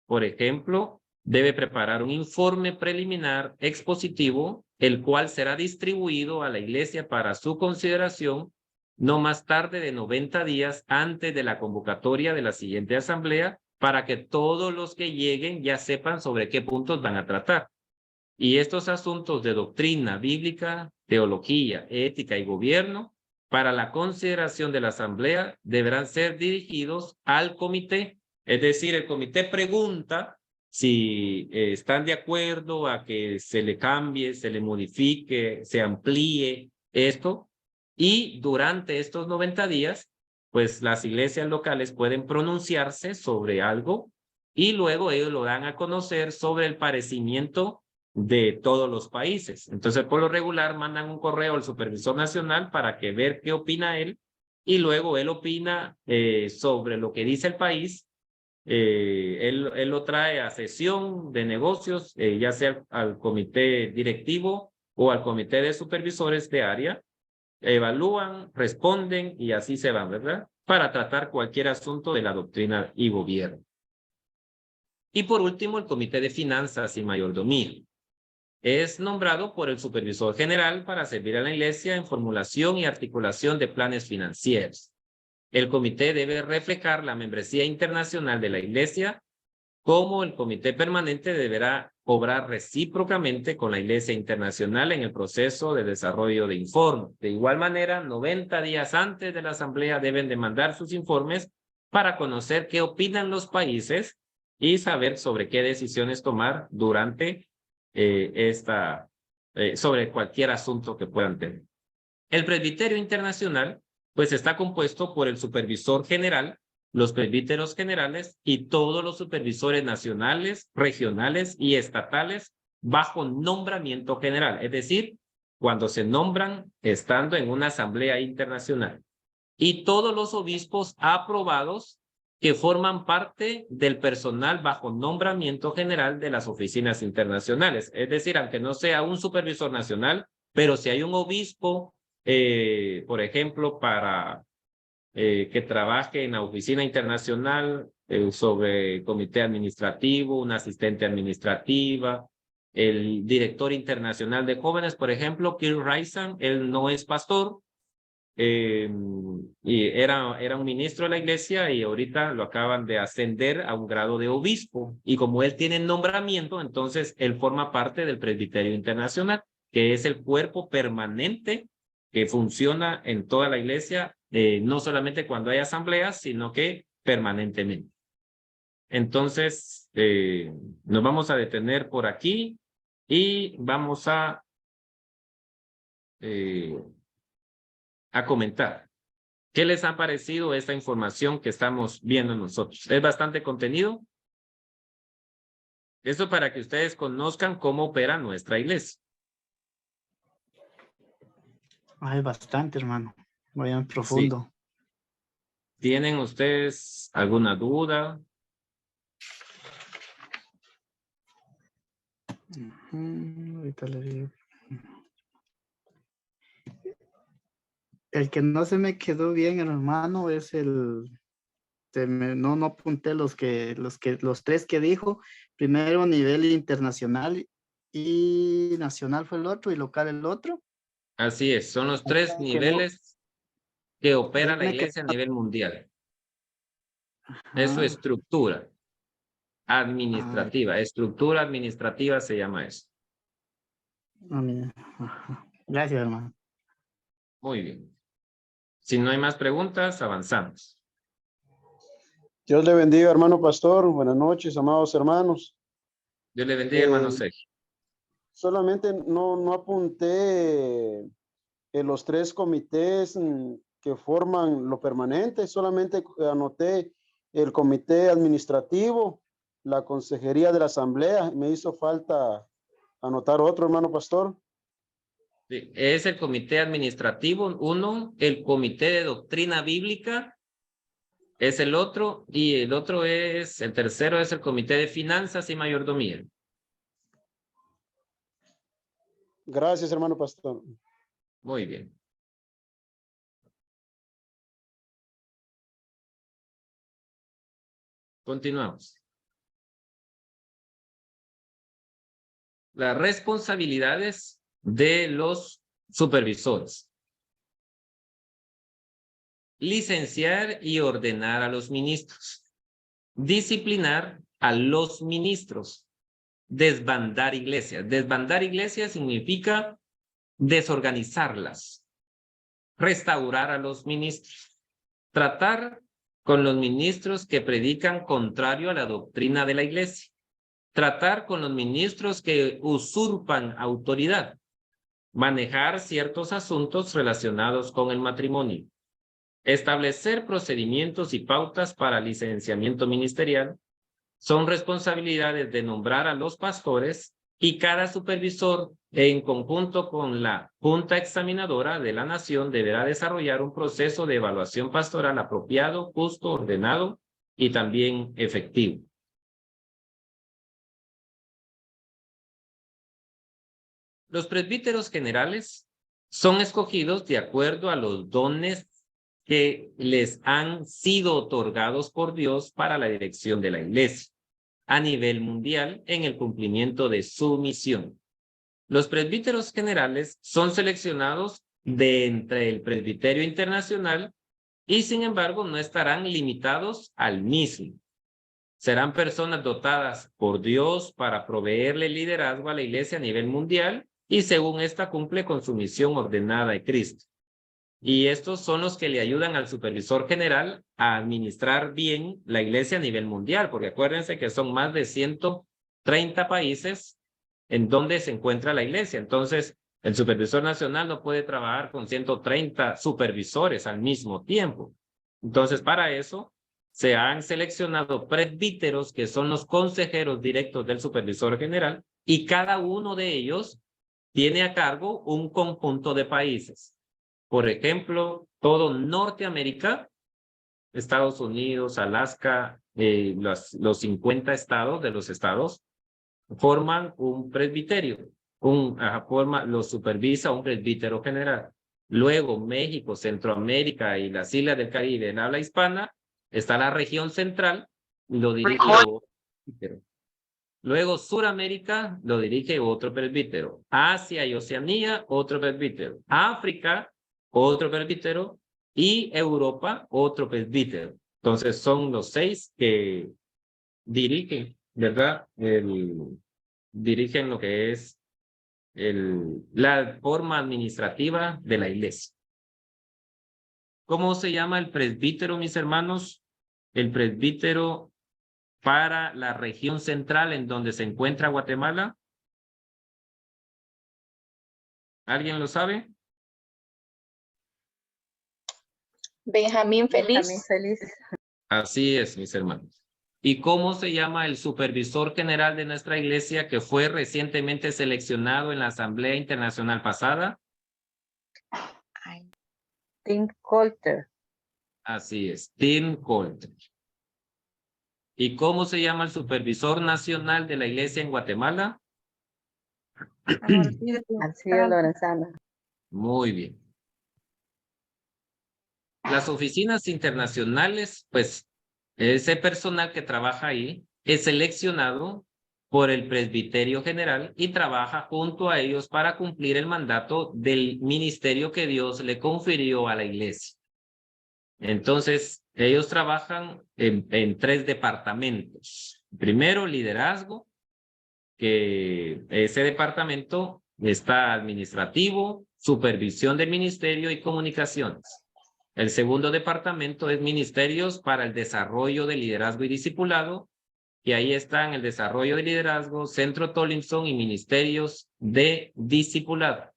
Speaker 2: Por ejemplo, debe preparar un informe preliminar expositivo, el cual será distribuido a la iglesia para su consideración no más tarde de 90 días antes de la convocatoria de la siguiente asamblea, para que todos los que lleguen ya sepan sobre qué puntos van a tratar. Y estos asuntos de doctrina bíblica, teología, ética y gobierno, para la consideración de la asamblea, deberán ser dirigidos al comité. Es decir, el comité pregunta si están de acuerdo a que se le cambie, se le modifique, se amplíe esto. Y durante estos 90 días, pues las iglesias locales pueden pronunciarse sobre algo y luego ellos lo dan a conocer sobre el parecimiento de todos los países. Entonces, por lo regular, mandan un correo al supervisor nacional para que ver qué opina él y luego él opina sobre lo que dice el país. Él lo trae a sesión de negocios, ya sea al comité directivo o al comité de supervisores de área. Evalúan, responden y así se van, ¿verdad? Para tratar cualquier asunto de la doctrina y gobierno. Y por último, el Comité de Finanzas y Mayordomía. Es nombrado por el supervisor general para servir a la iglesia en formulación y articulación de planes financieros. El comité debe reflejar la membresía internacional de la iglesia, como el comité permanente deberá obrar recíprocamente con la iglesia internacional en el proceso de desarrollo de informes. De igual manera, 90 días antes de la asamblea deben de mandar sus informes para conocer qué opinan los países y saber sobre qué decisiones tomar durante sobre cualquier asunto que puedan tener. El presbiterio internacional pues está compuesto por el supervisor general, los presbíteros generales y todos los supervisores nacionales, regionales y estatales bajo nombramiento general, es decir, cuando se nombran estando en una asamblea internacional. Y todos los obispos aprobados que forman parte del personal bajo nombramiento general de las oficinas internacionales. Es decir, aunque no sea un supervisor nacional, pero si hay un obispo, por ejemplo, para que trabaje en la oficina internacional sobre comité administrativo, una asistente administrativa, el director internacional de jóvenes, por ejemplo, Kirk Raisan, él no es pastor, y era un ministro de la iglesia y ahorita lo acaban de ascender a un grado de obispo. Y como él tiene nombramiento, entonces él forma parte del Presbiterio Internacional, que es el cuerpo permanente que funciona en toda la iglesia, no solamente cuando hay asambleas, sino que permanentemente. Entonces, nos vamos a detener por aquí y vamos a comentar. ¿Qué les ha parecido esta información que estamos viendo nosotros? Es bastante contenido. Eso para que ustedes conozcan cómo opera nuestra iglesia.
Speaker 4: Hay bastante, hermano. Vayan profundo.
Speaker 2: Sí. ¿Tienen ustedes alguna duda?
Speaker 4: Ahorita le digo. El que no se me quedó bien, hermano, es no apunté los tres que dijo. Primero nivel internacional y nacional fue el otro y local el otro.
Speaker 2: Así es, son los tres niveles que opera la iglesia a nivel mundial. Es su estructura administrativa. Estructura administrativa se llama eso.
Speaker 4: Gracias, hermano.
Speaker 2: Muy bien. Si no hay más preguntas, avanzamos.
Speaker 8: Dios le bendiga, hermano pastor. Buenas noches, amados hermanos.
Speaker 2: Dios le bendiga, hermano Sergio.
Speaker 8: Solamente no apunté en los tres comités que forman lo permanente, solamente anoté el comité administrativo, la consejería de la asamblea. Me hizo falta anotar otro, hermano pastor.
Speaker 2: Sí, es el comité administrativo, uno, el comité de doctrina bíblica, es el otro, y el tercero es el comité de finanzas y mayordomía.
Speaker 8: Gracias, hermano pastor.
Speaker 2: Muy bien. Continuamos. Las responsabilidades de los supervisores. Licenciar y ordenar a los ministros. Disciplinar a los ministros. Desbandar iglesias. Desbandar iglesias significa desorganizarlas. Restaurar a los ministros. Tratar con los ministros que predican contrario a la doctrina de la iglesia. Tratar con los ministros que usurpan autoridad. Manejar ciertos asuntos relacionados con el matrimonio. Establecer procedimientos y pautas para licenciamiento ministerial. Son responsabilidades de nombrar a los pastores y cada supervisor en conjunto con la Junta Examinadora de la Nación deberá desarrollar un proceso de evaluación pastoral apropiado, justo, ordenado y también efectivo. Los presbíteros generales son escogidos de acuerdo a los dones que les han sido otorgados por Dios para la dirección de la iglesia a nivel mundial en el cumplimiento de su misión. Los presbíteros generales son seleccionados de entre el presbiterio internacional y sin embargo no estarán limitados al mismo. Serán personas dotadas por Dios para proveerle liderazgo a la iglesia a nivel mundial y según esta cumple con su misión ordenada de Cristo. Y estos son los que le ayudan al supervisor general a administrar bien la iglesia a nivel mundial, porque acuérdense que son más de 130 países en donde se encuentra la iglesia. Entonces, el supervisor nacional no puede trabajar con 130 supervisores al mismo tiempo. Entonces, para eso, se han seleccionado presbíteros que son los consejeros directos del supervisor general y cada uno de ellos tiene a cargo un conjunto de países. Por ejemplo, todo Norteamérica Estados Unidos, Alaska, los 50 estados de los estados forman un presbiterio, los supervisa un presbítero general. Luego México, Centroamérica y las islas del Caribe en habla hispana, está la región central, lo dirige otro presbítero. Luego Suramérica lo dirige otro presbítero. Asia y Oceanía, otro presbítero. África, otro presbítero. Y Europa, otro presbítero. Entonces son los 6 que dirigen, ¿verdad? Dirigen lo que es la forma administrativa de la iglesia. ¿Cómo se llama el presbítero, mis hermanos? El presbítero para la región central en donde se encuentra Guatemala. ¿Alguien lo sabe?
Speaker 5: Benjamín Feliz.
Speaker 2: Así es, mis hermanos. ¿Y cómo se llama el supervisor general de nuestra iglesia que fue recientemente seleccionado en la Asamblea Internacional pasada?
Speaker 5: Tim Coulter.
Speaker 2: Así es, Tim Coulter. ¿Y cómo se llama el supervisor nacional de la iglesia en Guatemala?
Speaker 5: Alcides Lorenzana.
Speaker 2: Muy bien. Las oficinas internacionales, pues ese personal que trabaja ahí es seleccionado por el presbiterio general y trabaja junto a ellos para cumplir el mandato del ministerio que Dios le confirió a la iglesia. Entonces, ellos trabajan en 3 departamentos. Primero, liderazgo, que ese departamento está administrativo, supervisión del ministerio y comunicaciones. El segundo departamento es ministerios para el desarrollo de liderazgo y discipulado, y ahí están el desarrollo de liderazgo, Centro Tollinson y ministerios de discipulado.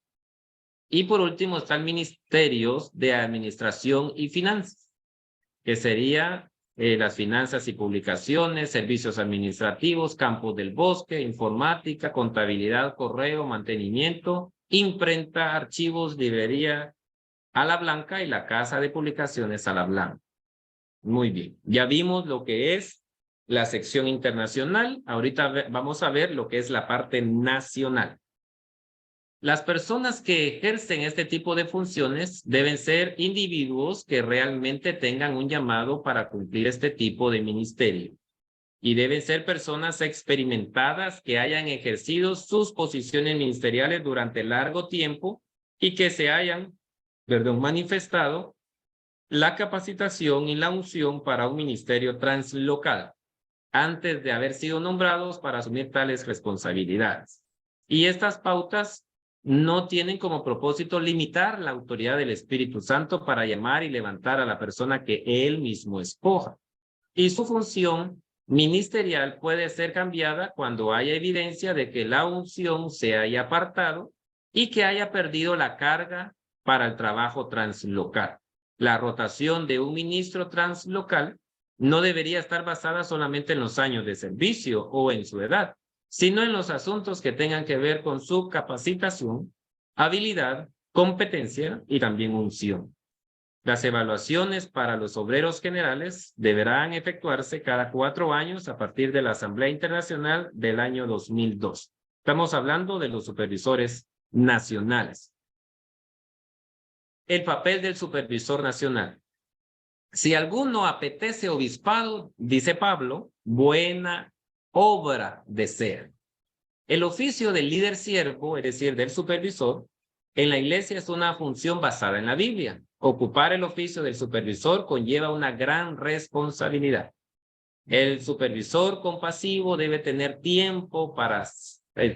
Speaker 2: Y por último están ministerios de administración y finanzas, que sería las finanzas y publicaciones, servicios administrativos, campos del bosque, informática, contabilidad, correo, mantenimiento, imprenta, archivos, librería, Ala Blanca y la Casa de Publicaciones Ala Blanca. Muy bien, ya vimos lo que es la sección internacional. Ahorita vamos a ver lo que es la parte nacional. Las personas que ejercen este tipo de funciones deben ser individuos que realmente tengan un llamado para cumplir este tipo de ministerio. Y deben ser personas experimentadas que hayan ejercido sus posiciones ministeriales durante largo tiempo y que se hayan manifestado la capacitación y la unción para un ministerio translocal antes de haber sido nombrados para asumir tales responsabilidades. Y estas pautas no tienen como propósito limitar la autoridad del Espíritu Santo para llamar y levantar a la persona que él mismo escoja. Y su función ministerial puede ser cambiada cuando haya evidencia de que la unción se haya apartado y que haya perdido la carga para el trabajo translocal. La rotación de un ministro translocal no debería estar basada solamente en los años de servicio o en su edad, sino en los asuntos que tengan que ver con su capacitación, habilidad, competencia y también unción. Las evaluaciones para los obreros generales deberán efectuarse cada 4 años a partir de la Asamblea Internacional del año 2002. Estamos hablando de los supervisores nacionales. El papel del supervisor nacional. Si alguno apetece obispado, dice Pablo, buena obra desea. El oficio del líder siervo, es decir, del supervisor, en la iglesia es una función basada en la Biblia. Ocupar el oficio del supervisor conlleva una gran responsabilidad. El supervisor compasivo debe tener tiempo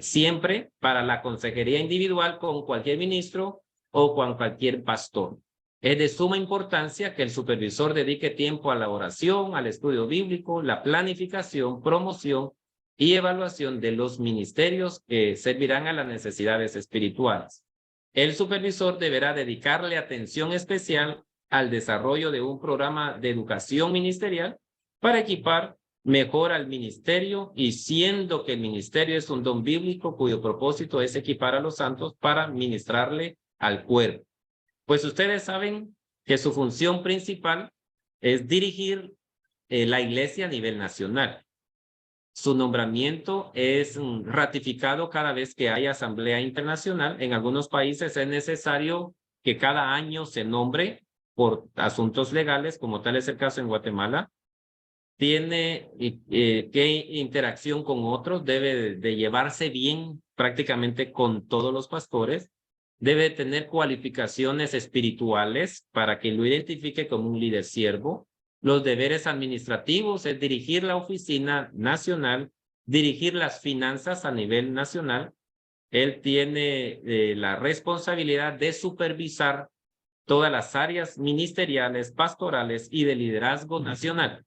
Speaker 2: siempre para la consejería individual con cualquier ministro o con cualquier pastor. Es de suma importancia que el supervisor dedique tiempo a la oración, al estudio bíblico, la planificación, promoción y evaluación de los ministerios que servirán a las necesidades espirituales. El supervisor deberá dedicarle atención especial al desarrollo de un programa de educación ministerial para equipar mejor al ministerio, y siendo que el ministerio es un don bíblico cuyo propósito es equipar a los santos para ministrarle al cuerpo. Pues ustedes saben que su función principal es dirigir la iglesia a nivel nacional. Su nombramiento es ratificado cada vez que hay asamblea internacional. En algunos países es necesario que cada año se nombre por asuntos legales, como tal es el caso en Guatemala. Tiene que interacción con otros, debe de llevarse bien prácticamente con todos los pastores, debe tener cualificaciones espirituales para que lo identifique como un líder siervo. Los deberes administrativos es dirigir la oficina nacional, dirigir las finanzas a nivel nacional. Él tiene la responsabilidad de supervisar todas las áreas ministeriales, pastorales y de liderazgo nacional.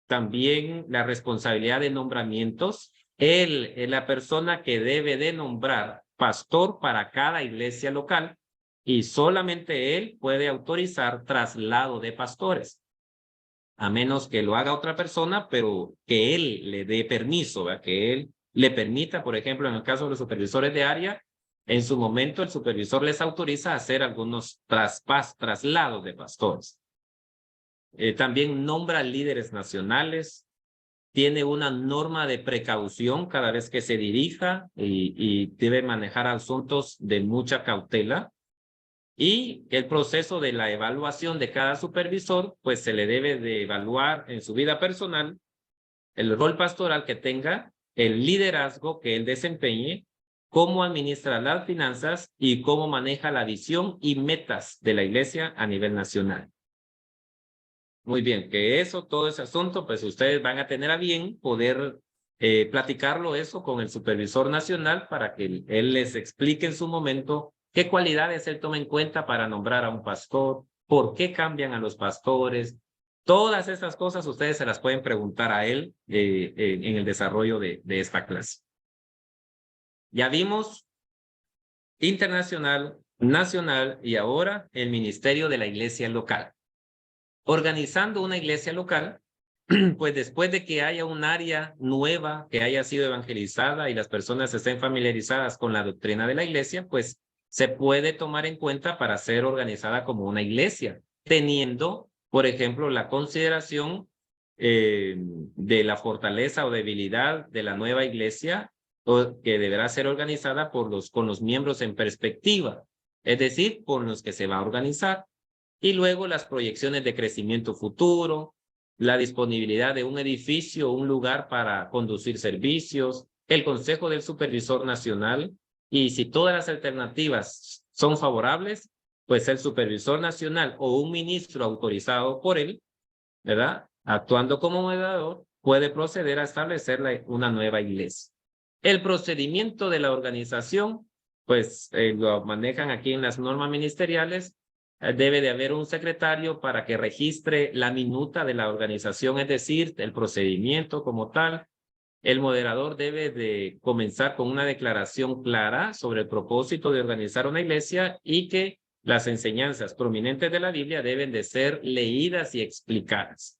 Speaker 2: También la responsabilidad de nombramientos. Él es la persona que debe de nombrar pastor para cada iglesia local y solamente él puede autorizar traslado de pastores, a menos que lo haga otra persona, pero que él le dé permiso, ¿verdad? Que él le permita, por ejemplo, en el caso de los supervisores de área, en su momento el supervisor les autoriza a hacer algunos traslados de pastores. También nombra líderes nacionales, tiene una norma de precaución cada vez que se dirija y debe manejar asuntos de mucha cautela. Y el proceso de la evaluación de cada supervisor, pues se le debe de evaluar en su vida personal, el rol pastoral que tenga, el liderazgo que él desempeñe, cómo administra las finanzas y cómo maneja la visión y metas de la iglesia a nivel nacional. Muy bien, que eso, todo ese asunto, pues ustedes van a tener a bien poder platicarlo eso con el supervisor nacional para que él les explique en su momento qué cualidades él toma en cuenta para nombrar a un pastor, por qué cambian a los pastores. Todas estas cosas ustedes se las pueden preguntar a él en el desarrollo de esta clase. Ya vimos internacional, nacional y ahora el ministerio de la iglesia local. Organizando una iglesia local, pues después de que haya un área nueva que haya sido evangelizada y las personas estén familiarizadas con la doctrina de la iglesia, pues se puede tomar en cuenta para ser organizada como una iglesia, teniendo, por ejemplo, la consideración de la fortaleza o debilidad de la nueva iglesia que deberá ser organizada con los miembros en perspectiva, es decir, con los que se va a organizar. Y luego las proyecciones de crecimiento futuro, la disponibilidad de un edificio, un lugar para conducir servicios, el consejo del supervisor nacional, y si todas las alternativas son favorables, pues el supervisor nacional o un ministro autorizado por él, ¿verdad? Actuando como mediador, puede proceder a establecer una nueva iglesia. El procedimiento de la organización, pues lo manejan aquí en las normas ministeriales. Debe de haber un secretario para que registre la minuta de la organización, es decir, el procedimiento como tal. El moderador debe de comenzar con una declaración clara sobre el propósito de organizar una iglesia y que las enseñanzas prominentes de la Biblia deben de ser leídas y explicadas.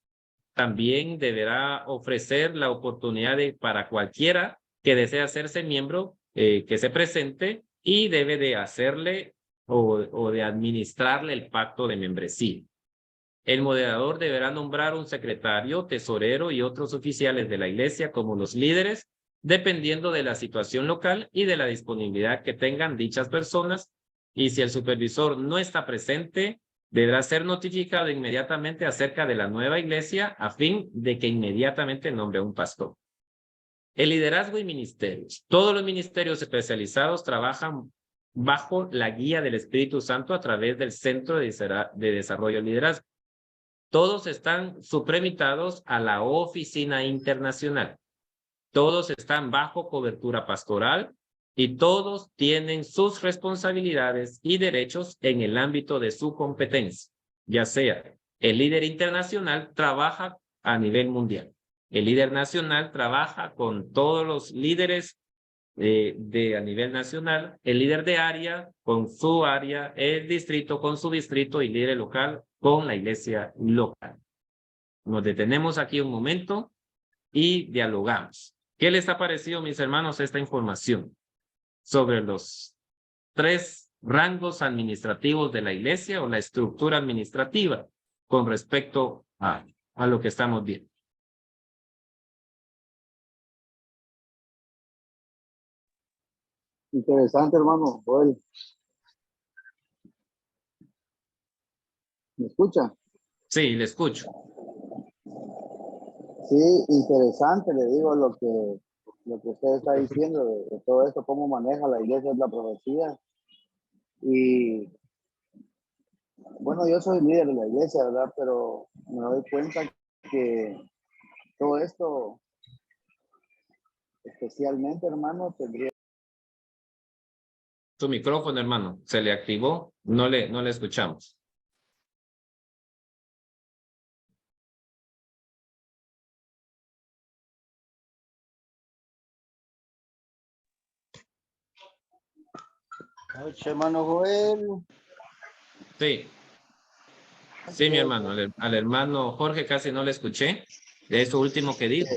Speaker 2: También deberá ofrecer la oportunidad para cualquiera que desea hacerse miembro que se presente y debe de hacerle o de administrarle el pacto de membresía. El moderador deberá nombrar un secretario, tesorero y otros oficiales de la iglesia como los líderes, dependiendo de la situación local y de la disponibilidad que tengan dichas personas. Y si el supervisor no está presente, deberá ser notificado inmediatamente acerca de la nueva iglesia a fin de que inmediatamente nombre a un pastor. El liderazgo y ministerios. Todos los ministerios especializados trabajan bajo la guía del Espíritu Santo a través del Centro de Desarrollo del Liderazgo. Todos están suplementados a la oficina internacional. Todos están bajo cobertura pastoral y todos tienen sus responsabilidades y derechos en el ámbito de su competencia. Ya sea el líder internacional trabaja a nivel mundial. El líder nacional trabaja con todos los líderes a nivel nacional, el líder de área con su área, el distrito con su distrito y líder local con la iglesia local. Nos detenemos aquí un momento y dialogamos. ¿Qué les ha parecido, mis hermanos, esta información sobre los 3 rangos administrativos de la iglesia o la estructura administrativa con respecto a lo que estamos viendo.
Speaker 9: Interesante, hermano. Joel, ¿me escucha?
Speaker 2: Sí, le escucho.
Speaker 9: Sí, interesante, le digo lo que usted está diciendo de todo esto, cómo maneja la iglesia la profecía. Y bueno, yo soy líder de la iglesia, ¿verdad? Pero me doy cuenta que todo esto, especialmente, hermano, tendría.
Speaker 2: Tu micrófono, hermano, se le activó. No le escuchamos.
Speaker 9: Hermano Joel.
Speaker 2: Sí. Sí, mi hermano. Al hermano Jorge casi no le escuché. De eso último que dijo.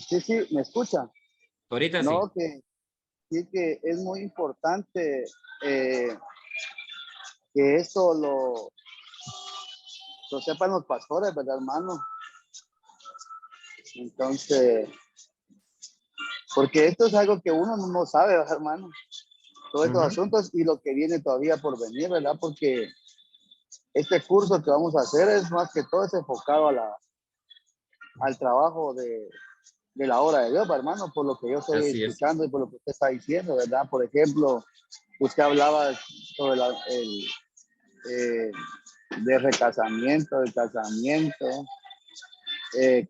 Speaker 9: Sí, me escucha.
Speaker 2: Ahorita sí.
Speaker 9: No, que sí que es muy importante que esto lo sepan los pastores, ¿verdad, hermano? Entonces, porque esto es algo que uno no sabe, ¿verdad, hermano? Todos estos asuntos y lo que viene todavía por venir, ¿verdad? Porque este curso que vamos a hacer es más que todo es enfocado al trabajo de la obra de Dios, hermano, por lo que yo estoy
Speaker 2: Así es.
Speaker 9: explicando y por lo que usted está diciendo, ¿verdad? Por ejemplo, usted hablaba sobre de recasamiento, de casamiento,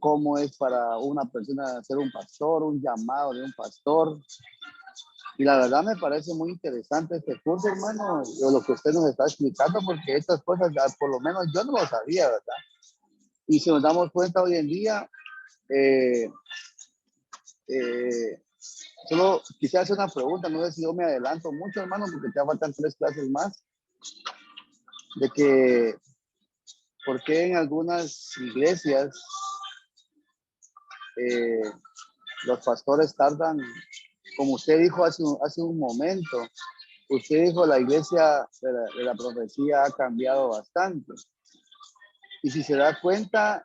Speaker 9: cómo es para una persona ser un pastor, un llamado de un pastor. Y la verdad me parece muy interesante este curso, hermano, de lo que usted nos está explicando, porque estas cosas, por lo menos yo no lo sabía, ¿verdad? Y si nos damos cuenta hoy en día, solo quisiera hacer una pregunta, no sé si yo me adelanto mucho, hermano, porque te faltan 3 clases más, de que, ¿por qué en algunas iglesias los pastores tardan, como usted dijo hace un momento, usted dijo la iglesia de la profecía ha cambiado bastante? Y si se da cuenta,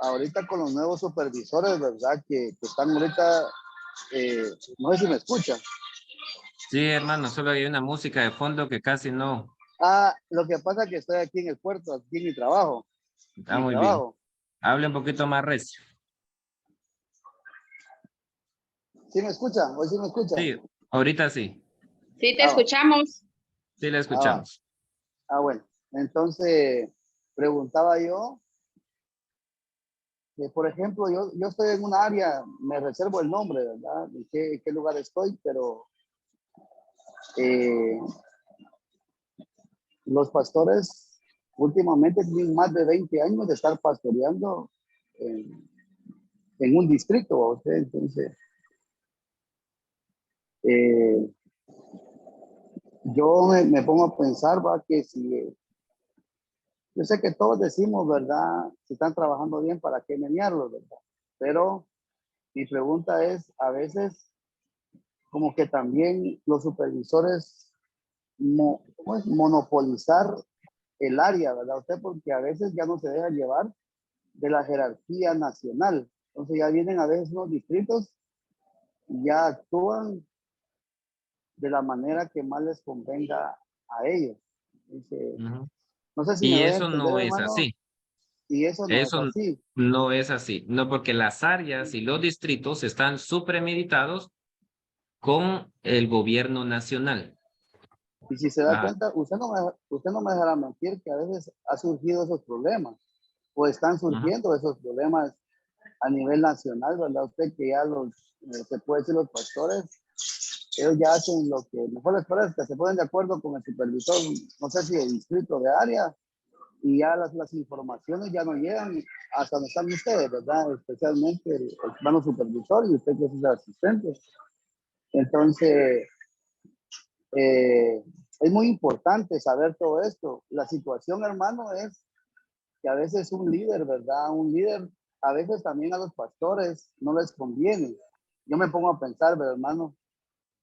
Speaker 9: ahorita con los nuevos supervisores, ¿verdad? Que están ahorita, no sé si me escuchan.
Speaker 2: Sí, hermano, solo hay una música de fondo que casi no.
Speaker 9: Lo que pasa es que estoy aquí en el puerto, aquí en mi trabajo.
Speaker 2: Está muy bien. Hable un poquito más recio.
Speaker 9: ¿Sí me escucha? ¿Hoy sí me escucha?
Speaker 2: Sí, ahorita sí.
Speaker 5: Sí, te escuchamos.
Speaker 2: Sí, le escuchamos.
Speaker 9: Bueno. Entonces, preguntaba yo, que, por ejemplo, yo estoy en un área, me reservo el nombre, ¿verdad? ¿En qué lugar estoy? Pero los pastores últimamente tienen más de 20 años de estar pastoreando en un distrito, ¿usted? Entonces, yo me pongo a pensar, va, que si, yo sé que todos decimos, ¿verdad? Si están trabajando bien, ¿para qué menearlos, verdad? Pero mi pregunta es, a veces, como que también los supervisores, ¿cómo es? Monopolizar el área, ¿verdad? Usted, porque a veces ya no se deja llevar de la jerarquía nacional. Entonces ya vienen a veces unos distritos y ya actúan de la manera que más les convenga a ellos. Entonces, no sé si me
Speaker 2: Y
Speaker 9: voy a
Speaker 2: eso
Speaker 9: entender,
Speaker 2: no es
Speaker 9: hermano,
Speaker 2: así.
Speaker 9: y eso no es
Speaker 2: Eso
Speaker 9: así.
Speaker 2: no es así. No, porque las áreas y los distritos están supremeditados con el gobierno nacional.
Speaker 9: Y si se da cuenta, usted no me dejará mentir que a veces ha surgido esos problemas, o están surgiendo esos problemas a nivel nacional, ¿verdad? Usted que ya se puede decir los pastores, ellos ya hacen lo que mejor les parezca, se ponen de acuerdo con el supervisor, no sé si el distrito de área, y ya las informaciones ya no llegan hasta donde están ustedes, ¿verdad? Especialmente el hermano supervisor y usted que es el asistente. Entonces, es muy importante saber todo esto. La situación, hermano, es que a veces un líder, ¿verdad? Un líder, a veces también a los pastores no les conviene. Yo me pongo a pensar, ¿verdad, hermano?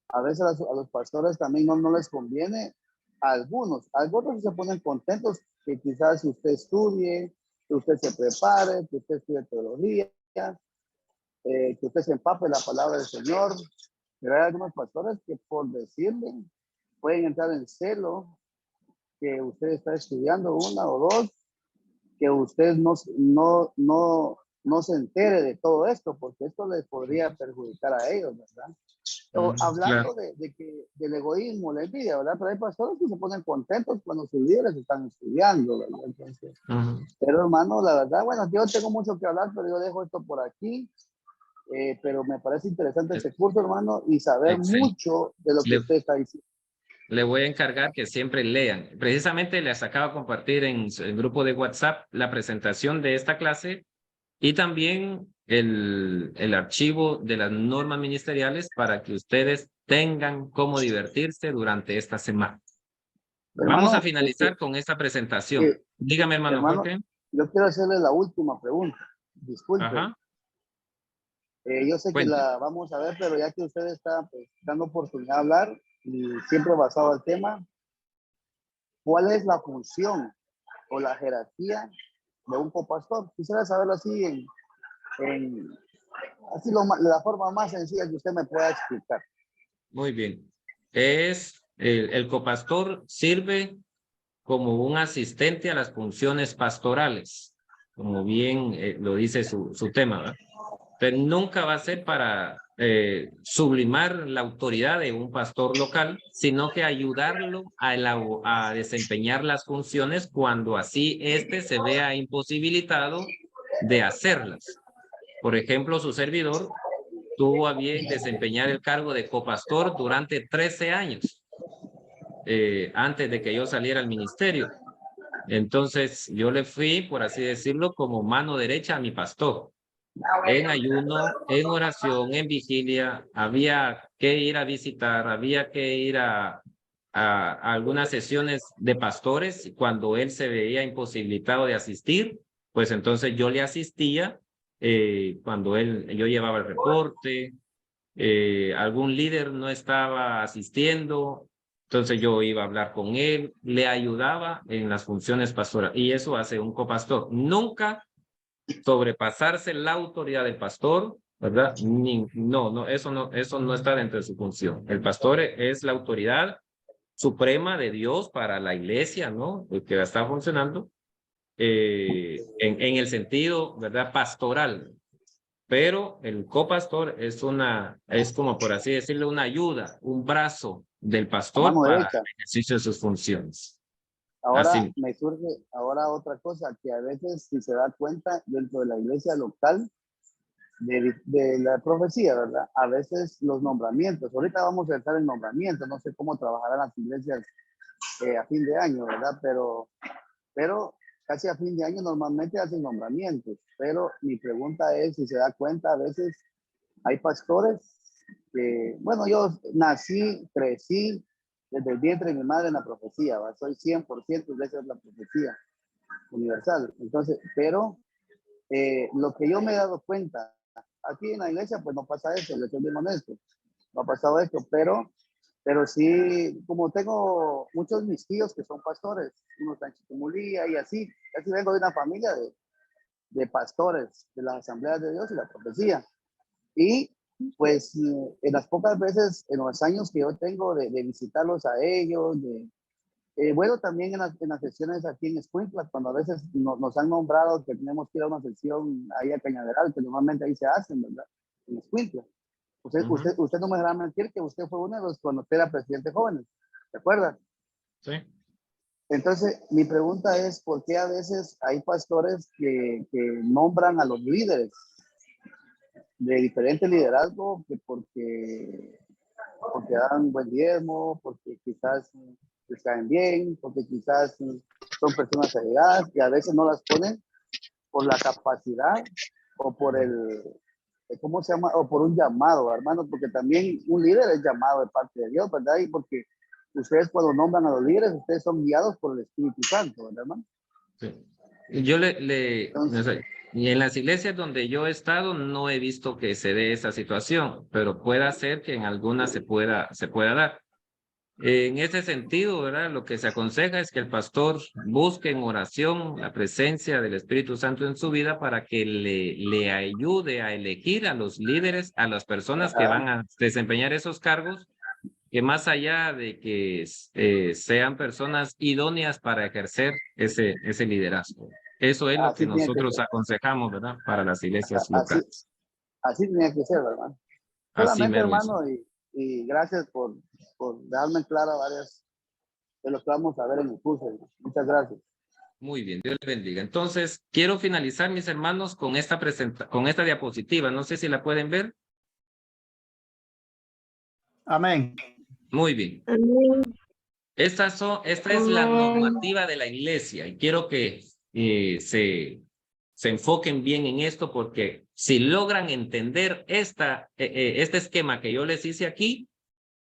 Speaker 9: A veces a los pastores también no les conviene algunos se ponen contentos que quizás usted estudie, que usted se prepare, que usted estudie teología, que usted se empape la palabra del Señor. Pero hay algunos pastores que por decirle pueden entrar en celo, que usted está estudiando una o dos, que usted no se entere de todo esto, porque esto les podría perjudicar a ellos, ¿verdad? O hablando
Speaker 2: Claro.
Speaker 9: del egoísmo, la envidia, ¿verdad? Pero hay pastores que se ponen contentos cuando sus líderes están estudiando, ¿verdad? Entonces, pero hermano, la verdad, bueno, yo tengo mucho que hablar, pero yo dejo esto por aquí. Pero me parece interesante este curso, hermano, y saber
Speaker 2: Excelente.
Speaker 9: mucho de lo que usted está diciendo.
Speaker 2: Le voy a encargar que siempre lean. Precisamente les acabo de compartir en el grupo de WhatsApp la presentación de esta clase y también el archivo de las normas ministeriales para que ustedes tengan cómo divertirse durante esta semana. Vamos a
Speaker 9: Hermano,
Speaker 2: finalizar con esta presentación. Dígame, hermano Jorge.
Speaker 9: yo quiero hacerle la última pregunta. Disculpe.
Speaker 2: Ajá.
Speaker 9: Yo sé que
Speaker 2: Cuente.
Speaker 9: la vamos a ver, pero ya que usted está pues, dando oportunidad de hablar y siempre basado al tema, ¿cuál es la función o la jerarquía de un copastor? Quisiera saberlo así así la forma más sencilla que usted me pueda explicar.
Speaker 2: Muy bien. El copastor sirve como un asistente a las funciones pastorales, como bien lo dice su tema, ¿verdad? Pero nunca va a ser para sublimar la autoridad de un pastor local, sino que ayudarlo a desempeñar las funciones cuando así éste se vea imposibilitado de hacerlas. Por ejemplo, su servidor tuvo a bien desempeñar el cargo de copastor durante 13 años, antes de que yo saliera al ministerio. Entonces, yo le fui, por así decirlo, como mano derecha a mi pastor. En ayuno, en oración, en vigilia, había que ir a visitar, había que ir a algunas sesiones de pastores. Cuando él se veía imposibilitado de asistir, pues entonces yo le asistía cuando yo llevaba el reporte, algún líder no estaba asistiendo, entonces yo iba a hablar con él, le ayudaba en las funciones pastorales, y eso hace un copastor. Nunca sobrepasarse la autoridad del pastor, ¿verdad? Eso no está dentro de su función. El pastor es la autoridad suprema de Dios para la iglesia, ¿no? El que está funcionando en el sentido, ¿verdad? Pastoral. Pero el copastor es como por así decirlo, una ayuda, un brazo del pastor para el ejercicio de sus funciones.
Speaker 9: Ahora
Speaker 2: Así.
Speaker 9: me surge otra cosa, que a veces si se da cuenta dentro de la iglesia local de la profecía, ¿verdad? A veces los nombramientos, ahorita vamos a entrar en nombramientos, no sé cómo trabajarán las iglesias a fin de año, ¿verdad? Pero casi a fin de año normalmente hacen nombramientos, pero mi pregunta es si se da cuenta, a veces hay pastores que, bueno, yo nací, crecí desde el vientre de mi madre en la profecía, ¿va? Soy 100% de esa es la profecía universal. Entonces, pero lo que yo me he dado cuenta, aquí en la iglesia pues no pasa eso, le soy bien honesto, no ha pasado esto, pero sí, como tengo muchos mis tíos que son pastores, uno está en Chiquimulía y así vengo de una familia de pastores de las asambleas de Dios y la profecía. Y pues en las pocas veces, en los años que yo tengo de visitarlos a ellos, bueno, también en las sesiones aquí en Escuintla, cuando a veces nos han nombrado que tenemos que ir a una sesión ahí a Cañaveral, que normalmente ahí se hacen, ¿verdad? En Escuintla. Usted no me dejará mentir que usted fue uno de los cuando usted era presidente jóvenes, ¿se acuerda?
Speaker 2: Sí.
Speaker 9: Entonces, mi pregunta es, ¿por qué a veces hay pastores que nombran a los líderes de diferente liderazgo porque dan buen diezmo, porque quizás les caen bien, porque quizás son personas allegadas y a veces no las ponen por la capacidad o por ¿cómo se llama? O por un llamado, hermano, porque también un líder es llamado de parte de Dios, ¿verdad? Y porque ustedes cuando nombran a los líderes, ustedes son guiados por el Espíritu Santo, ¿verdad, hermano?
Speaker 2: Sí. Yo y en las iglesias donde yo he estado no he visto que se dé esa situación, pero puede ser que en algunas se pueda dar. En ese sentido, ¿verdad? Lo que se aconseja es que el pastor busque en oración la presencia del Espíritu Santo en su vida para que le ayude a elegir a los líderes, a las personas que van a desempeñar esos cargos, que más allá de que sean personas idóneas para ejercer ese liderazgo. Eso es lo que
Speaker 9: Así tiene que
Speaker 2: nosotros
Speaker 9: ser.
Speaker 2: aconsejamos, ¿verdad? Para las iglesias
Speaker 9: Así,
Speaker 2: locales.
Speaker 9: así tenía que ser, hermano.
Speaker 2: Así
Speaker 9: Solamente,
Speaker 2: mero es.
Speaker 9: hermano, y gracias por darme clara varias de lo que vamos a ver en el curso, hermano. Muchas gracias.
Speaker 2: Muy bien, Dios le bendiga. Entonces, quiero finalizar, mis hermanos, con esta diapositiva. No sé si la pueden ver.
Speaker 4: Amén.
Speaker 2: Muy bien.
Speaker 1: Amén.
Speaker 2: Esta es la normativa de la iglesia y quiero que se enfoquen bien en esto porque si logran entender este esquema que yo les hice aquí,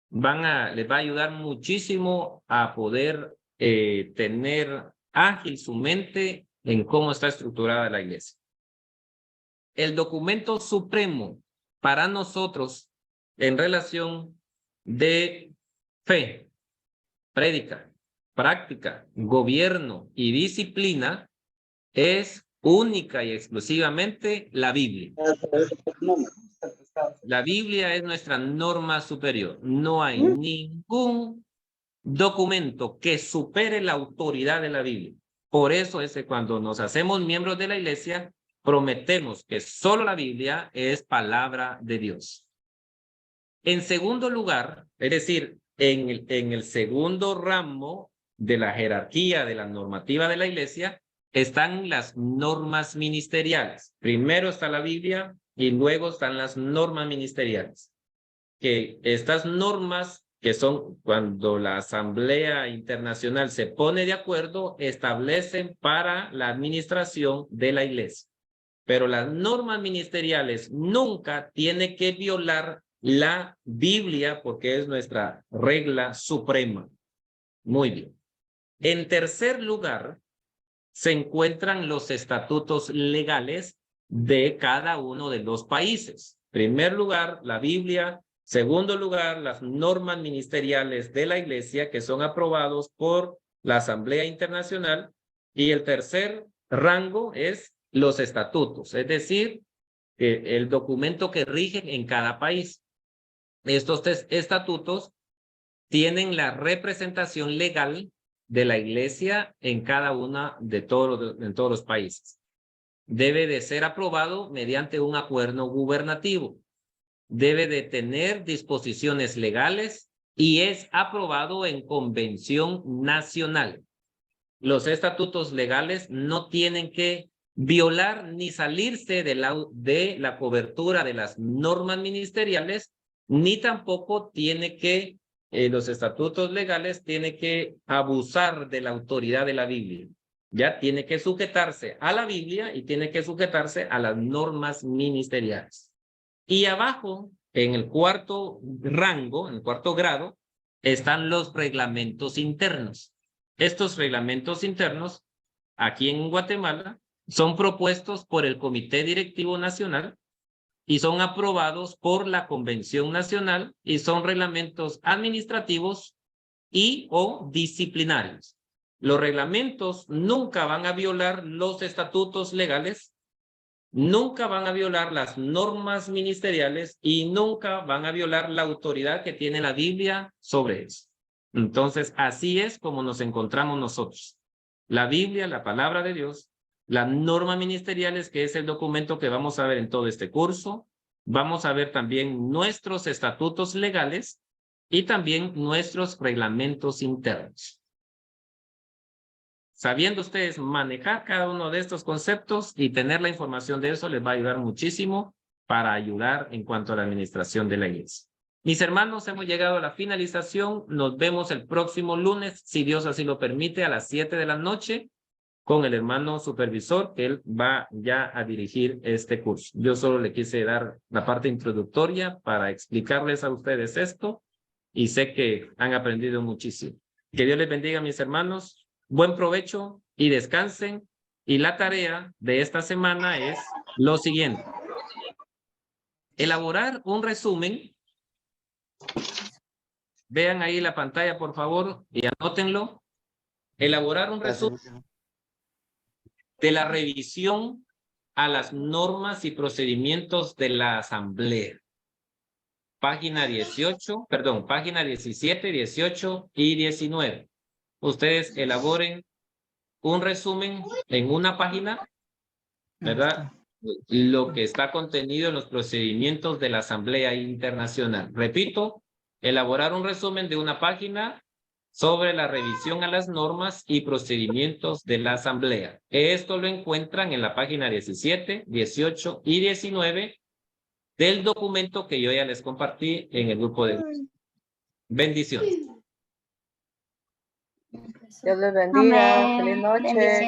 Speaker 2: les va a ayudar muchísimo a poder tener ágil su mente en cómo está estructurada la iglesia. El documento supremo para nosotros en relación de fe, prédica, práctica, gobierno y disciplina es única y exclusivamente la Biblia. La Biblia es nuestra norma superior. No hay ningún documento que supere la autoridad de la Biblia. Por eso es que cuando nos hacemos miembros de la iglesia, prometemos que solo la Biblia es palabra de Dios. En segundo lugar, es decir, en el segundo ramo de la jerarquía de la normativa de la iglesia, están las normas ministeriales. Primero está la Biblia y luego están las normas ministeriales. Que estas normas, que son cuando la Asamblea Internacional se pone de acuerdo, establecen para la administración de la iglesia. Pero las normas ministeriales nunca tienen que violar la Biblia porque es nuestra regla suprema. Muy bien. En tercer lugar, se encuentran los estatutos legales de cada uno de los países. Primer lugar, la Biblia. Segundo lugar, las normas ministeriales de la iglesia que son aprobados por la Asamblea Internacional. Y el tercer rango es los estatutos, es decir, el documento que rigen en cada país. Estos estatutos tienen la representación legal de la iglesia en cada una en todos los países. Debe de ser aprobado mediante un acuerdo gubernativo. Debe de tener disposiciones legales y es aprobado en convención nacional. Los estatutos legales no tienen que violar ni salirse de la cobertura de las normas ministeriales, ni tampoco tiene que los estatutos legales tienen que abusar de la autoridad de la Biblia. Ya tiene que sujetarse a la Biblia y tiene que sujetarse a las normas ministeriales. Y abajo, en el cuarto rango, en el cuarto grado, están los reglamentos internos. Estos reglamentos internos, aquí en Guatemala, son propuestos por el Comité Directivo Nacional y son aprobados por la Convención Nacional y son reglamentos administrativos y o disciplinarios. Los reglamentos nunca van a violar los estatutos legales, nunca van a violar las normas ministeriales y nunca van a violar la autoridad que tiene la Biblia sobre eso. Entonces, así es como nos encontramos nosotros. La Biblia, la palabra de Dios, las normas ministeriales, que es el documento que vamos a ver en todo este curso. Vamos a ver también nuestros estatutos legales y también nuestros reglamentos internos. Sabiendo ustedes manejar cada uno de estos conceptos y tener la información de eso, les va a ayudar muchísimo para ayudar en cuanto a la administración de la iglesia. Mis hermanos, hemos llegado a la finalización. Nos vemos el próximo lunes, si Dios así lo permite, a las 7 de la noche, con el hermano supervisor, que él va ya a dirigir este curso. Yo solo le quise dar la parte introductoria para explicarles a ustedes esto y sé que han aprendido muchísimo. Que Dios les bendiga, mis hermanos. Buen provecho y descansen. Y la tarea de esta semana es lo siguiente. Elaborar un resumen Vean ahí la pantalla, por favor, y anótenlo. Elaborar un resumen de la revisión a las normas y procedimientos de la Asamblea. Página 18, perdón, página 17, 18 y 19. Ustedes elaboren un resumen en una página, ¿verdad? Lo que está contenido en los procedimientos de la Asamblea Internacional. Repito, elaborar un resumen de una página sobre la revisión a las normas y procedimientos de la Asamblea. Esto lo encuentran en la página 17, 18 y 19 del documento que yo ya les compartí en el grupo de... Bendiciones.
Speaker 10: Dios les bendiga. Feliz noche.
Speaker 1: Bendiciones.